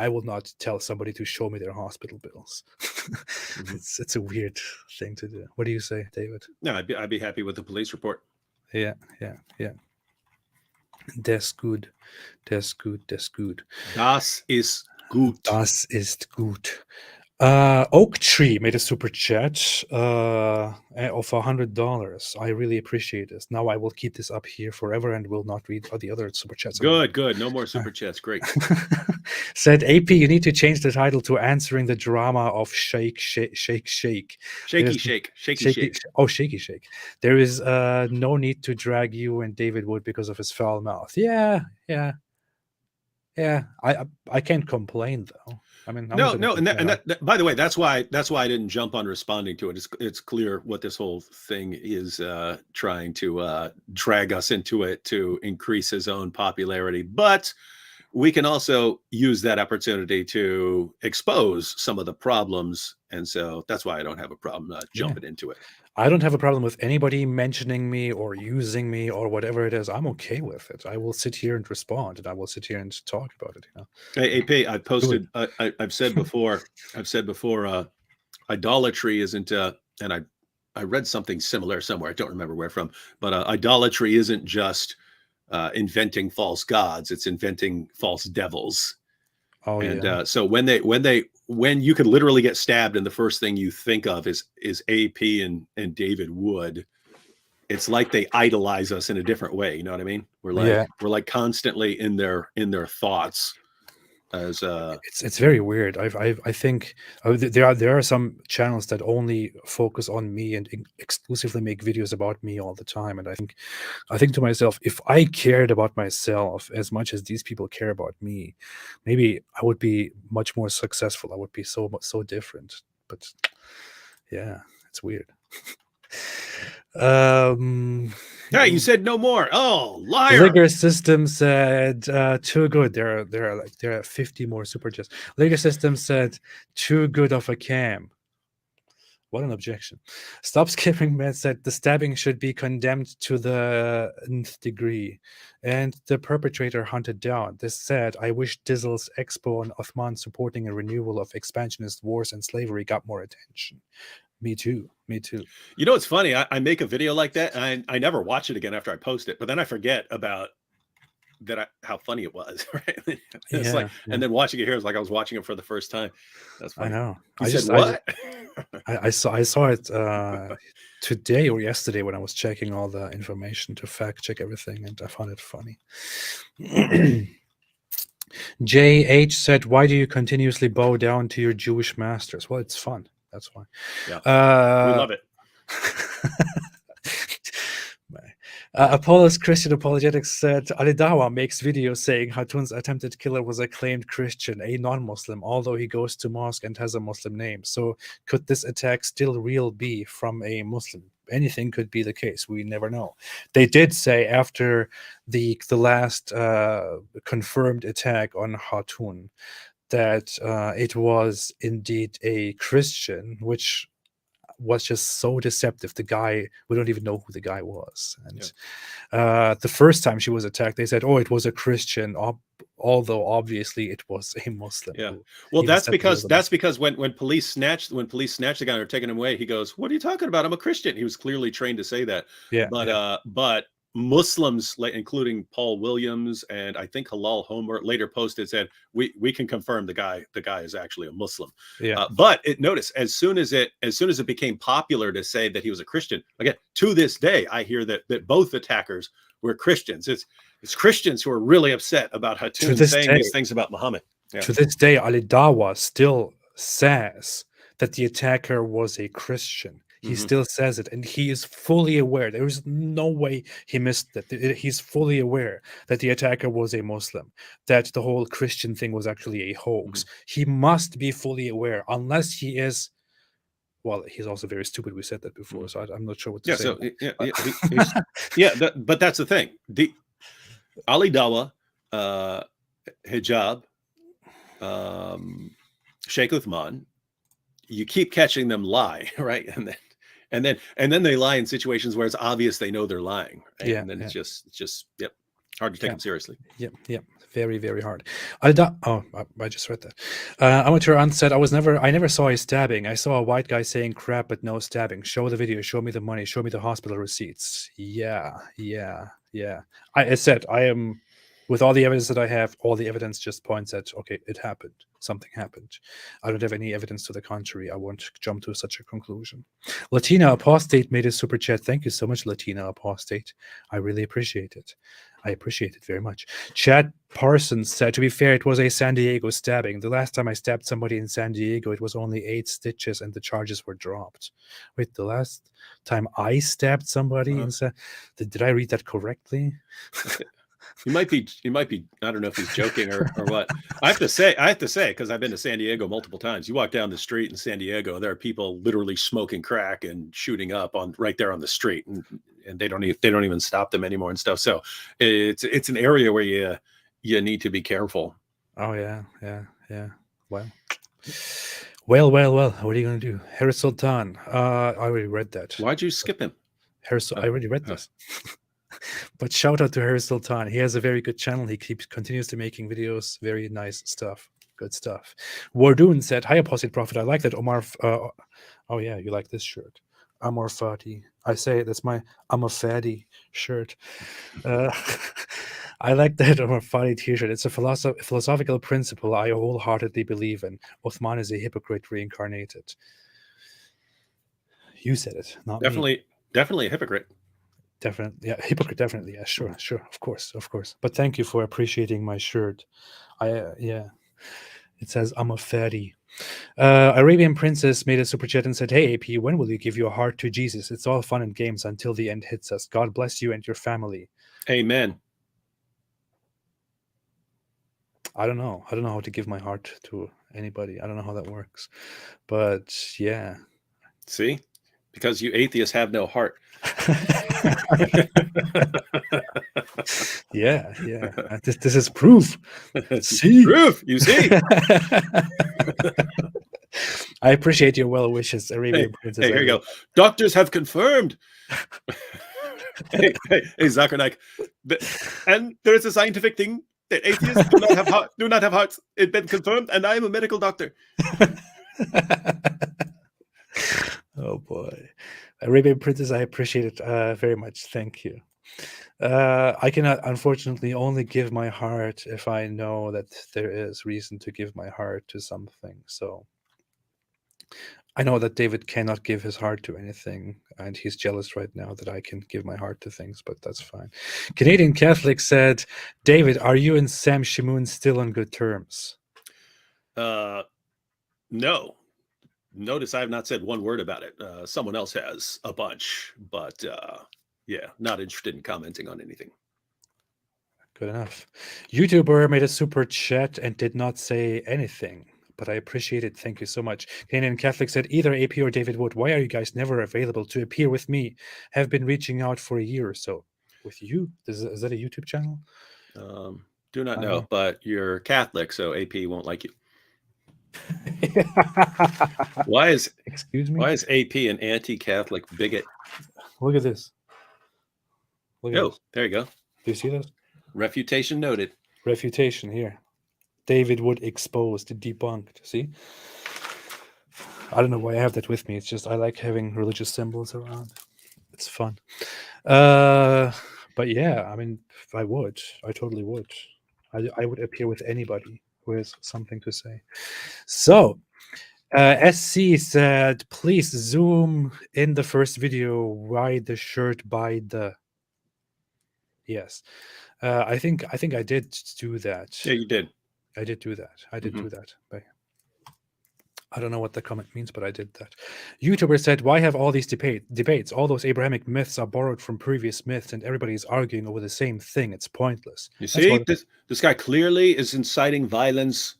I will not tell somebody to show me their hospital bills. It's a weird thing to do. What do you say, David? No, I'd be happy with the police report. Yeah. Das gut. Das gut. Das gut. Das ist gut. Das ist gut. Oak Tree made a super chat of $100. I really appreciate this. Now I will keep this up here forever and will not read the other super chats. Good. No more super chats. Great. Said AP, you need to change the title to Answering the Drama of Shaky Shake. Oh, Shaky Shake. There is no need to drag you and David Wood because of his foul mouth. Yeah. I can't complain though. I mean, no, and that, by the way, that's why I didn't jump on responding to it. It's clear what this whole thing is trying to drag us into it to increase his own popularity. But we can also use that opportunity to expose some of the problems, and so that's why I don't have a problem jumping into it. I don't have a problem with anybody mentioning me or using me or whatever it is. I'm okay with it. I will sit here and respond, and I will sit here and talk about it. Hey, AP, I posted. I've said before. Idolatry isn't. And I read something similar somewhere. I don't remember where from. But idolatry isn't just inventing false gods. It's inventing false devils. Oh, and yeah. So when you could literally get stabbed and the first thing you think of is AP and David Wood, it's like they idolize us in a different way. You know what I mean? We're like constantly in their thoughts. As it's very weird. I think there are some channels that only focus on me and exclusively make videos about me all the time, and I think to myself, if I cared about myself as much as these people care about me, maybe I would be much more successful. I would be so different. But yeah, it's weird. Hey, you said no more. Oh, liar! Liger System said too good. There are 50 more super chats. Liger System said too good of a cam. What an objection. Stop Skipping Man said the stabbing should be condemned to the nth degree and the perpetrator hunted down. This said, I wish Dizzle's expo on Uthman supporting a renewal of expansionist wars and slavery got more attention. Me too. You know, it's funny. I make a video like that and I never watch it again after I post it, but then I forget about how funny it was, right? It's like, and then watching it here, it's like I was watching it for the first time. That's funny. I know. You said what? I saw it today or yesterday when I was checking all the information to fact check everything, and I found it funny. JH said, "Why do you continuously bow down to your Jewish masters?" Well, it's fun. That's why. Yeah, we love it. Apollos Christian Apologetics said, Ali Dawa makes videos saying Hatun's attempted killer was a claimed Christian, a non-Muslim, although he goes to mosque and has a Muslim name. So could this attack still real be from a Muslim? Anything could be the case. We never know. They did say after the last confirmed attack on Hatun that it was indeed a Christian, which was just so deceptive. The guy, we don't even know who the guy was. And the first time she was attacked, they said, "Oh, it was a Christian," although obviously it was a Muslim. Yeah. Well, that's because when police snatched the guy and are taking him away, he goes, "What are you talking about? I'm a Christian." He was clearly trained to say that. Yeah. But Muslims, including Paul Williams and I think Halal Homer, later posted, said we can confirm the guy is actually a Muslim. Yeah. But notice as soon as it became popular to say that he was a Christian, again to this day I hear that both attackers were Christians. It's Christians who are really upset about Hatun saying these things about Muhammad. Yeah. To this day, Ali Dawa still says that the attacker was a Christian. He still says it, and he is fully aware. There is no way he missed that. He's fully aware that the attacker was a Muslim, that the whole Christian thing was actually a hoax. He must be fully aware, unless he is. Well, he's also very stupid. We said that before, so I'm not sure what to say. So but that's the thing. The Ali Dawa, Hijab, Sheikh Uthman, you keep catching them lie, right? And then they lie in situations where it's obvious they know they're lying. Right? Yeah, and then it's just hard to take them seriously. Yep. Very, very hard. I just read that. Amateur Ant said, I never saw a stabbing. I saw a white guy saying crap, but no stabbing. Show the video. Show me the money. Show me the hospital receipts. Yeah. I said, I am, with all the evidence that I have, all the evidence just points at, okay, it happened. Something happened. I don't have any evidence to the contrary. I won't jump to such a conclusion. Latina Apostate made a super chat. Thank you so much, Latina Apostate. I really appreciate it. I appreciate it very much. Chad Parsons said, to be fair, it was a San Diego stabbing. The last time I stabbed somebody in San Diego, it was only 8 stitches and the charges were dropped. Wait, the last time I stabbed somebody in did I read that correctly? He might be. I don't know if he's joking or what. I have to say, because I've been to San Diego multiple times. You walk down the street in San Diego, there are people literally smoking crack and shooting up right there on the street, and they don't even stop them anymore and stuff. So it's an area where you need to be careful. Oh yeah. Well. What are you gonna do, Harris Sultan? I already read that. Why'd you skip him? Harris, I already read this. But shout out to Harris Sultan. He has a very good channel. He continues to making videos. Very nice stuff. Good stuff. Wardoon said, "Hi, Apostate Prophet. I like that Omar." Oh yeah, you like this shirt, Amor Fati. I say that's my Amor Fadi shirt. I like that Omar Fati t-shirt. It's a philosophical principle I wholeheartedly believe in. Uthman is a hypocrite reincarnated. You said it, not me. Definitely a hypocrite. Definitely, yeah, hypocrite. Definitely, yeah, sure, of course. But thank you for appreciating my shirt. It says I'm a fatty. Arabian Princess made a super chat and said, "Hey AP, when will you give your heart to Jesus? It's all fun and games until the end hits us. God bless you and your family." Amen. I don't know how to give my heart to anybody. I don't know how that works, but yeah. See, because you atheists have no heart. yeah. This is proof. See, proof. You see. I appreciate your well wishes, Arabian Princess. Hey, here you go. Doctors have confirmed. hey, Zakir Naik. And there is a scientific thing that atheists do not have hearts. It's been confirmed, and I am a medical doctor. Oh boy. Arabian Princess, I appreciate it very much. Thank you. I cannot, unfortunately, only give my heart if I know that there is reason to give my heart to something. So I know that David cannot give his heart to anything, and he's jealous right now that I can give my heart to things, but that's fine. Canadian Catholic said, David, are you and Sam Shimoon still on good terms? No. Notice I have not said one word about it. Someone else has a bunch, but yeah, not interested in commenting on anything. Good enough. YouTuber made a super chat and did not say anything, but I appreciate it. Thank you so much. Canadian Catholic said, either AP or David Wood, why are you guys never available to appear with me? Have been reaching out for a year or so. With you? Is that a YouTube channel? Do not know, but you're Catholic, so AP won't like you. Why is Excuse me? Why is AP an anti-Catholic bigot? Look at this. Look at this. There you go. Do you see this? Refutation noted. Refutation here. David Wood exposed, debunked. See? I don't know why I have that with me. It's just I like having religious symbols around. It's fun. But yeah, I mean, I would. I totally would. I would appear with anybody who has something to say. So, SC said, please zoom in the first video. Why the shirt by the... Yes. I think I did do that. Yeah, you did. I did do that. I did do that. But I don't know what the comment means, but I did that. YouTuber said, why have all these debates? All those Abrahamic myths are borrowed from previous myths, and everybody's arguing over the same thing. It's pointless. You see, this guy clearly is inciting violence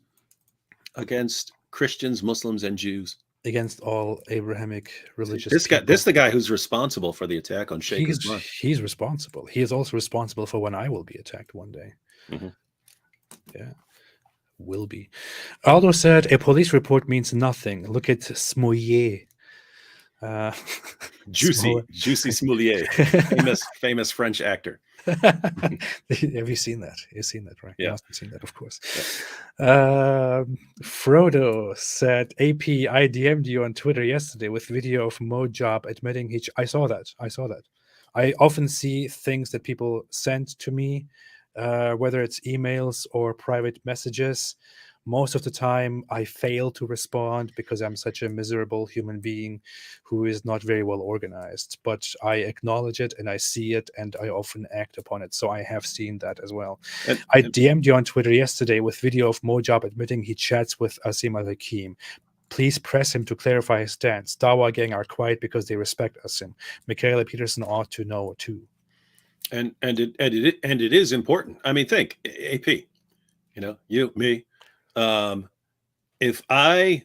against Christians, Muslims, and Jews. Against all Abrahamic religious This people. guy, this is the guy who's responsible for the attack on Sheikh Uthman. He's responsible. He is also responsible for when I will be attacked one day. Yeah. Will be. Aldo said, a police report means nothing. Look at Smoyer. Juicy Smoulier, famous French actor. Have you seen that? You've seen that, right? Yeah. You must have seen that, of course. Yeah. Frodo said, AP, I DM'd you on Twitter yesterday with video of Mojab admitting I saw that. I often see things that people send to me, whether it's emails or private messages. Most of the time, I fail to respond because I'm such a miserable human being who is not very well organized. But I acknowledge it and I see it and I often act upon it. So I have seen that as well. I DM'd you on Twitter yesterday with video of Mojab admitting he chats with Assim and Hakeem. Please press him to clarify his stance. Dawa gang are quiet because they respect Assim. Michaela Peterson ought to know too. And it is important. I mean, think, AP, you, me. If I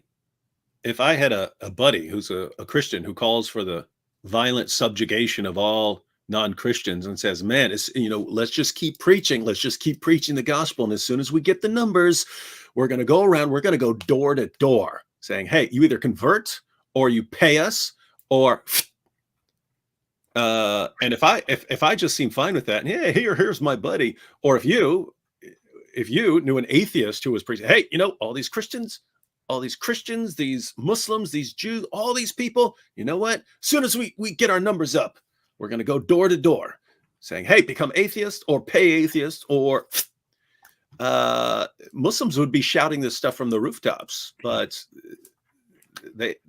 had a buddy who's a Christian who calls for the violent subjugation of all non-Christians and says, man, it's, let's just keep preaching. Let's just keep preaching the gospel. And as soon as we get the numbers, we're going to go around, we're going to go door to door saying, hey, you either convert or you pay us, or and if I just seem fine with that, yeah, here's my buddy. Or if you knew an atheist who was preaching, hey, all these Christians, these Muslims, these Jews, all these people, you know what? As soon as we get our numbers up, we're going to go door to door saying, hey, become atheist or pay atheist, or Muslims would be shouting this stuff from the rooftops, but it's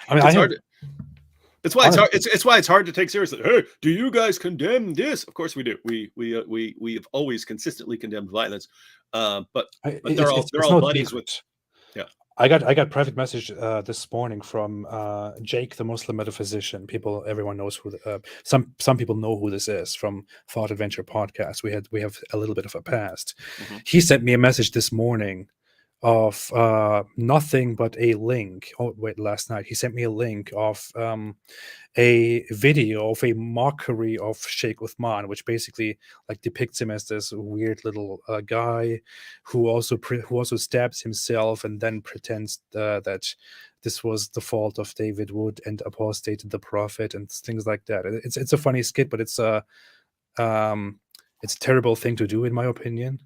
hard. It's why it's hard. It's why it's hard to take seriously. Hey, do you guys condemn this? Of course we do. We have always consistently condemned violence, but they're all buddies with. Yeah, I got private message this morning from Jake, the Muslim metaphysician. Everyone knows who. Some people know who this is from Thought Adventure podcast. We have a little bit of a past. He sent me a message this morning of nothing but a link. Last night he sent me a link of a video of a mockery of Sheikh Uthman, which basically depicts him as this weird little guy who also stabs himself and then pretends that this was the fault of David Wood and apostated the prophet and things like that. It's a funny skit, but it's a terrible thing to do, in my opinion.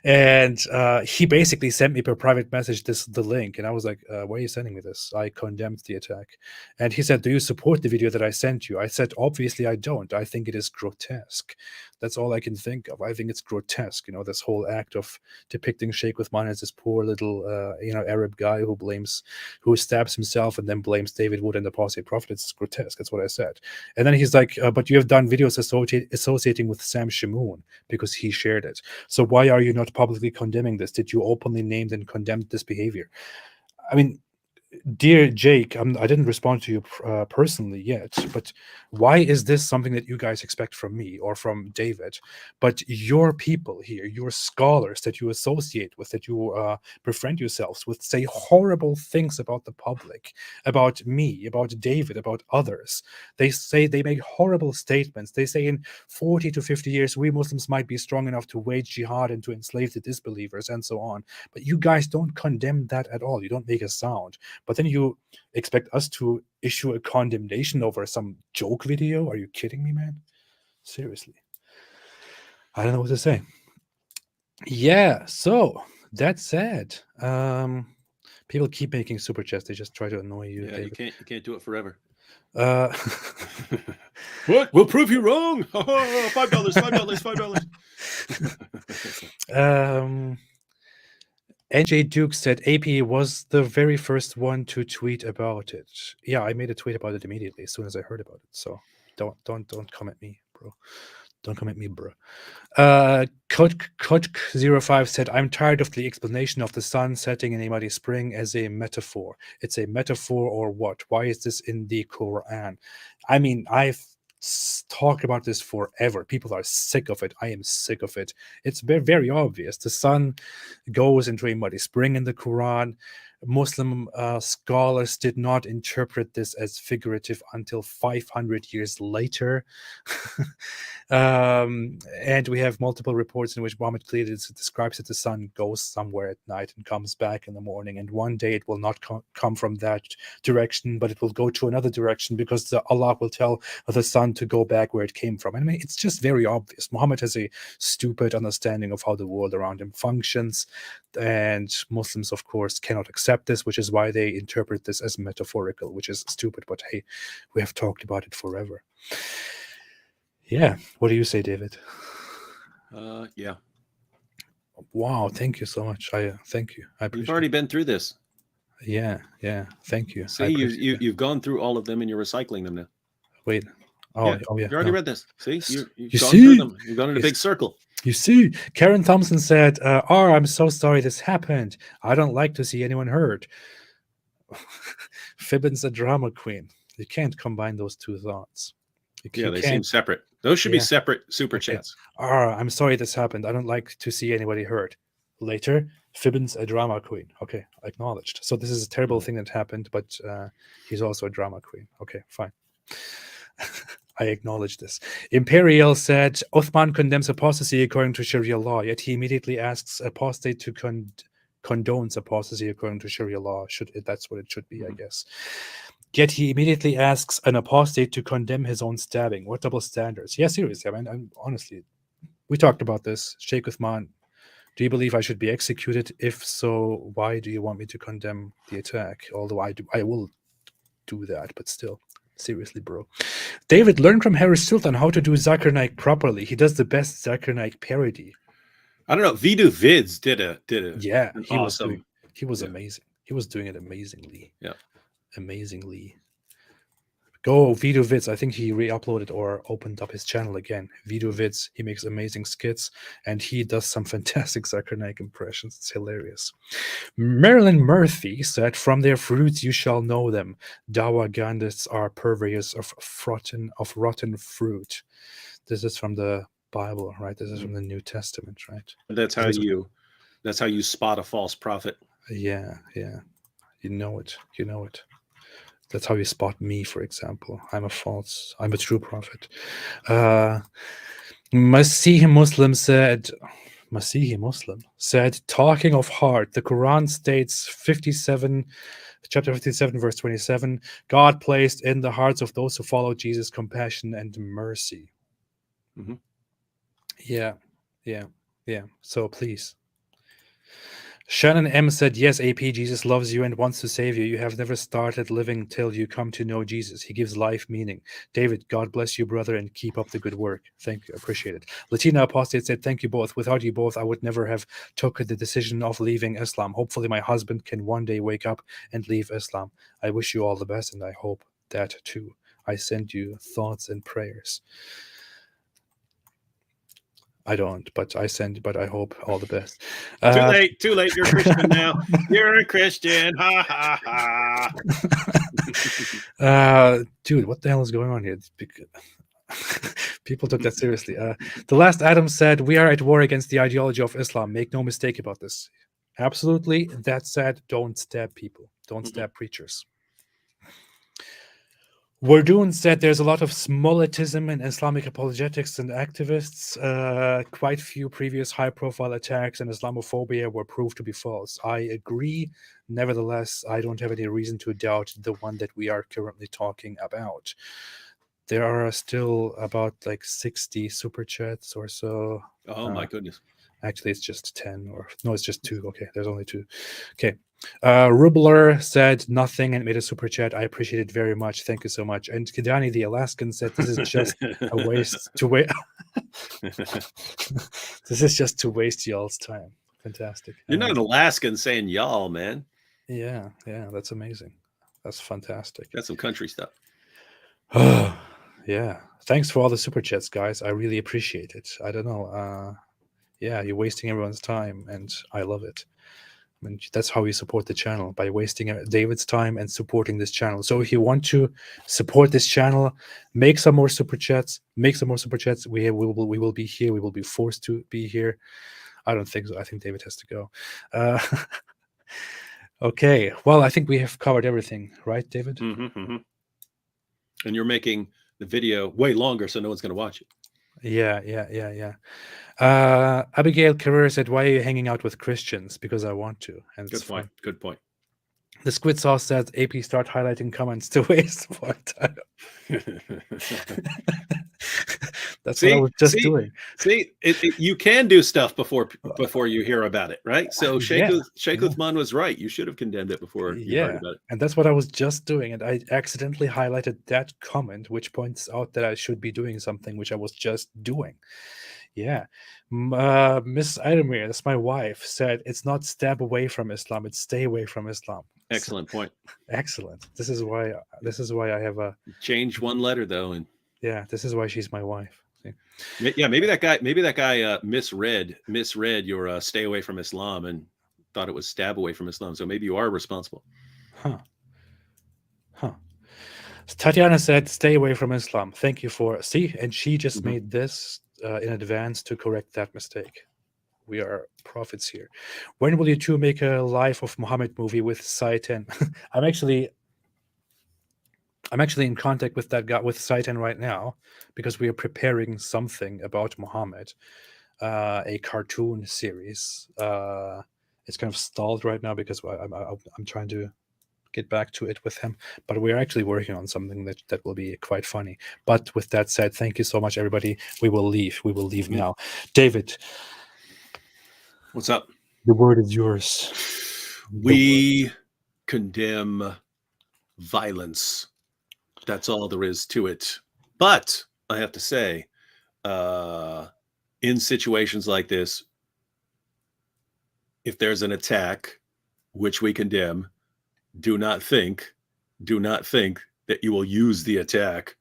And he basically sent me per private message the link, and I was like, why are you sending me this? I condemned the attack. And he said, do you support the video that I sent you? I said, obviously I don't. I think it is grotesque. That's all I can think of. I think it's grotesque, this whole act of depicting Sheikh Uthman as this poor little Arab guy who stabs himself and then blames David Wood and the apostate prophet. It's grotesque. That's what I said. And then he's like, but you have done videos associating with Sam Shamoon because he shared it. So why are you not publicly condemning this? Did you openly name and condemn this behavior? I mean, dear Jake, I didn't respond to you personally yet, but why is this something that you guys expect from me or from David? But your people here, your scholars that you associate with, that you befriend yourselves with, say horrible things about the public, about me, about David, about others. They make horrible statements. They say in 40 to 50 years, we Muslims might be strong enough to wage jihad and to enslave the disbelievers and so on. But you guys don't condemn that at all. You don't make a sound. But then you expect us to issue a condemnation over some joke video? Are you kidding me, man? Seriously. I don't know what to say. Yeah, so that said, people keep making super chats. They just try to annoy you. Yeah, you can't do it forever. What? We'll prove you wrong. $5. NJ Duke said AP was the very first one to tweet about it. Yeah, I made a tweet about it immediately as soon as I heard about it. So don't come at me, bro. Don't come at me, bro. Coach05 said, I'm tired of the explanation of the sun setting in a muddy spring as a metaphor. It's a metaphor or what? Why is this in the Quran? I mean, I've talked about this forever. People are sick of it. I am sick of it. It's very, very obvious. The sun goes into a muddy spring in the Quran. Muslim scholars did not interpret this as figurative until 500 years later. And we have multiple reports in which Mohammed clearly describes that the sun goes somewhere at night and comes back in the morning, and one day it will not come from that direction, but it will go to another direction because Allah will tell the sun to go back where it came from. I mean, it's just very obvious. Muhammad has a stupid understanding of how the world around him functions, and Muslims, of course, cannot accept this, which is why they interpret this as metaphorical, which is stupid. But hey, we have talked about it forever. Yeah. What do you say, David? Yeah. Wow. Thank you so much. Thank you. I appreciate You've already been through this. Yeah. Thank you. See, you've gone through all of them and you're recycling them now. Wait. Yeah, oh yeah. You already read this. See, you've you gone see? through them. You've gone in a big circle. You see, Karen Thompson said, I'm so sorry this happened. I don't like to see anyone hurt. Fibbin's a drama queen. You can't combine those two thoughts. Yeah, they seem separate. Those should be separate super chats. I'm sorry this happened. I don't like to see anybody hurt. Later, Fibbin's a drama queen. Okay, acknowledged. So this is a terrible thing that happened, but he's also a drama queen. Okay, fine. I acknowledge this. Imperial said, Uthman condemns apostasy according to Sharia law, yet he immediately asks apostate to condones apostasy according to Sharia law. That's what it should be, I guess. Yet he immediately asks an apostate to condemn his own stabbing. What double standards? Yeah, seriously. I mean, honestly, we talked about this. Sheikh Uthman, do you believe I should be executed? If so, why do you want me to condemn the attack? Although I will do that, but still. Seriously, bro. David, learn from Harris Sultan how to do Zakir Naik properly. He does the best Zakir Naik parody. I don't know. Vidu Vids did a yeah, he awesome. was amazing. He was doing it amazingly. Yeah. Amazingly. Go Vidu Vids. I think he re-uploaded or opened up his channel again. Vidu Vids. He makes amazing skits and he does some fantastic Zakir Naik impressions. It's hilarious. Marilyn Murphy said, from their fruits you shall know them. Dawa Gandhists are purveyors of rotten fruit. This is from the Bible, right? This is from the New Testament, right? That's how you spot a false prophet. Yeah. You know it. That's how you spot me, for example. I'm a true prophet. Masihi Muslim said, talking of heart, the Quran states chapter 57, verse 27, God placed in the hearts of those who follow Jesus compassion and mercy. Mm-hmm. Yeah. Yeah. So please. Shannon M said, yes, AP, Jesus loves you and wants to save you. You have never started living till you come to know Jesus. He gives life meaning. David, God bless you, brother, and keep up the good work. Thank you. Appreciate it. Latina Apostate said, thank you both. Without you both, I would never have taken the decision of leaving Islam. Hopefully my husband can one day wake up and leave Islam. I wish you all the best, and I hope that too. I send you thoughts and prayers. I don't, but I hope all the best. Too late. You're a Christian now. You're a Christian. Ha ha ha. Dude, what the hell is going on here? People took that seriously. The last Adam said, we are at war against the ideology of Islam. Make no mistake about this. Absolutely. That said, don't stab people. Don't stab preachers. Wardoon said there's a lot of Smollett-ism in Islamic apologetics and activists. Quite few previous high-profile attacks and Islamophobia were proved to be false. I agree. Nevertheless, I don't have any reason to doubt the one that we are currently talking about. There are still about like 60 super chats or so. Oh my goodness. Actually, it's just 10 or no, it's just 2. Okay, there's only 2. Okay. Rubler said nothing and made a super chat. I appreciate it very much. Thank you so much. And Kidani the Alaskan said this is just a waste to wait. This is just to waste y'all's time. Fantastic. You're not an Alaskan saying y'all, man. Yeah, that's amazing. That's fantastic. That's some country stuff. Yeah. Thanks for all the super chats, guys. I really appreciate it. I don't know. Yeah, you're wasting everyone's time, and I love it. I mean, that's how we support the channel, by wasting David's time and supporting this channel. So if you want to support this channel, make some more super chats. Make some more super chats. We will be here. We will be forced to be here. I don't think so. I think David has to go. Okay. Well, I think we have covered everything, right, David? And you're making the video way longer, so no one's going to watch it. Yeah. Abigail Carrera said, why are you hanging out with Christians? Because I want to. And Good point. The Squid Sauce says, AP, start highlighting comments to waste more time. That's what I was just doing. See, you can do stuff before you hear About It, right? So Sheikh Uthman was right. You should have condemned it before you heard about it. And that's what I was just doing. And I accidentally highlighted that comment, which points out that I should be doing something which I was just doing. Yeah. Miss Idemir, that's my wife, said it's not step away from Islam, it's stay away from Islam. Excellent point. Excellent. This is why I have a change one letter though, and yeah, this is why she's my wife. See? Yeah, maybe that guy misread your stay away from Islam and thought it was stab away from Islam. So maybe you are responsible. Huh. Tatiana said, stay away from Islam. Thank you for and she just made this in advance to correct that mistake. We are prophets here. When will you two make a Life of Mohammed movie with Saitan? I'm actually in contact with that guy, with Saitan, right now, because we are preparing something about Mohammed, a cartoon series. It's kind of stalled right now because I'm trying to get back to it with him, but we're actually working on something that will be quite funny. But with that said, thank you so much, everybody. We will leave now. David, what's up? The word is yours. We condemn violence. That's all there is to it. But I have to say, in situations like this, if there's an attack, which we condemn, do not think that you will use the attack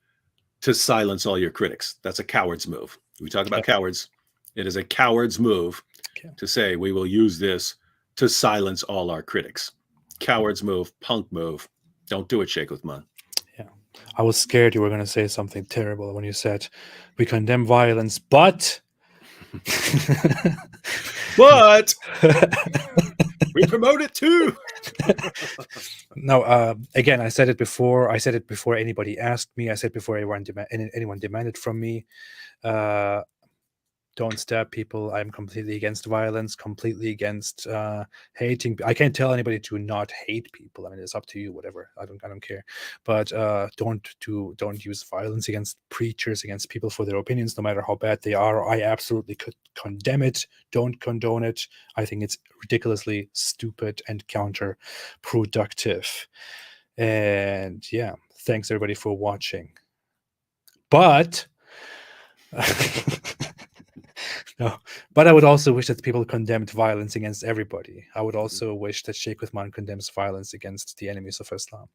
to silence all your critics. That's a coward's move. We talk about cowards. It is a coward's move to say we will use this to silence all our critics. Coward's move, punk move. Don't do it, Sheikh Uthman. Yeah. I was scared you were going to say something terrible when you said we condemn violence, but we promote it too. No, again, I said it before. I said it before anybody asked me. I said before anyone demanded from me. don't stab people. I'm completely against violence, completely against hating. I can't tell anybody to not hate people. I mean, it's up to you, whatever. I don't care. But don't use violence against preachers, against people for their opinions, no matter how bad they are. I absolutely could condemn it. Don't condone it. I think it's ridiculously stupid and counterproductive. And yeah, thanks everybody for watching. But no, but I would also wish that people condemned violence against everybody. I would also wish that Sheikh Uthman condemns violence against the enemies of Islam.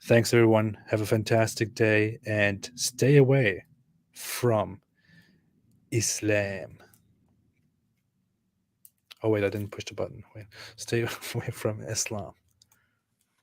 Thanks, everyone. Have a fantastic day and stay away from Islam. Oh, wait, I didn't push the button. Wait, stay away from Islam.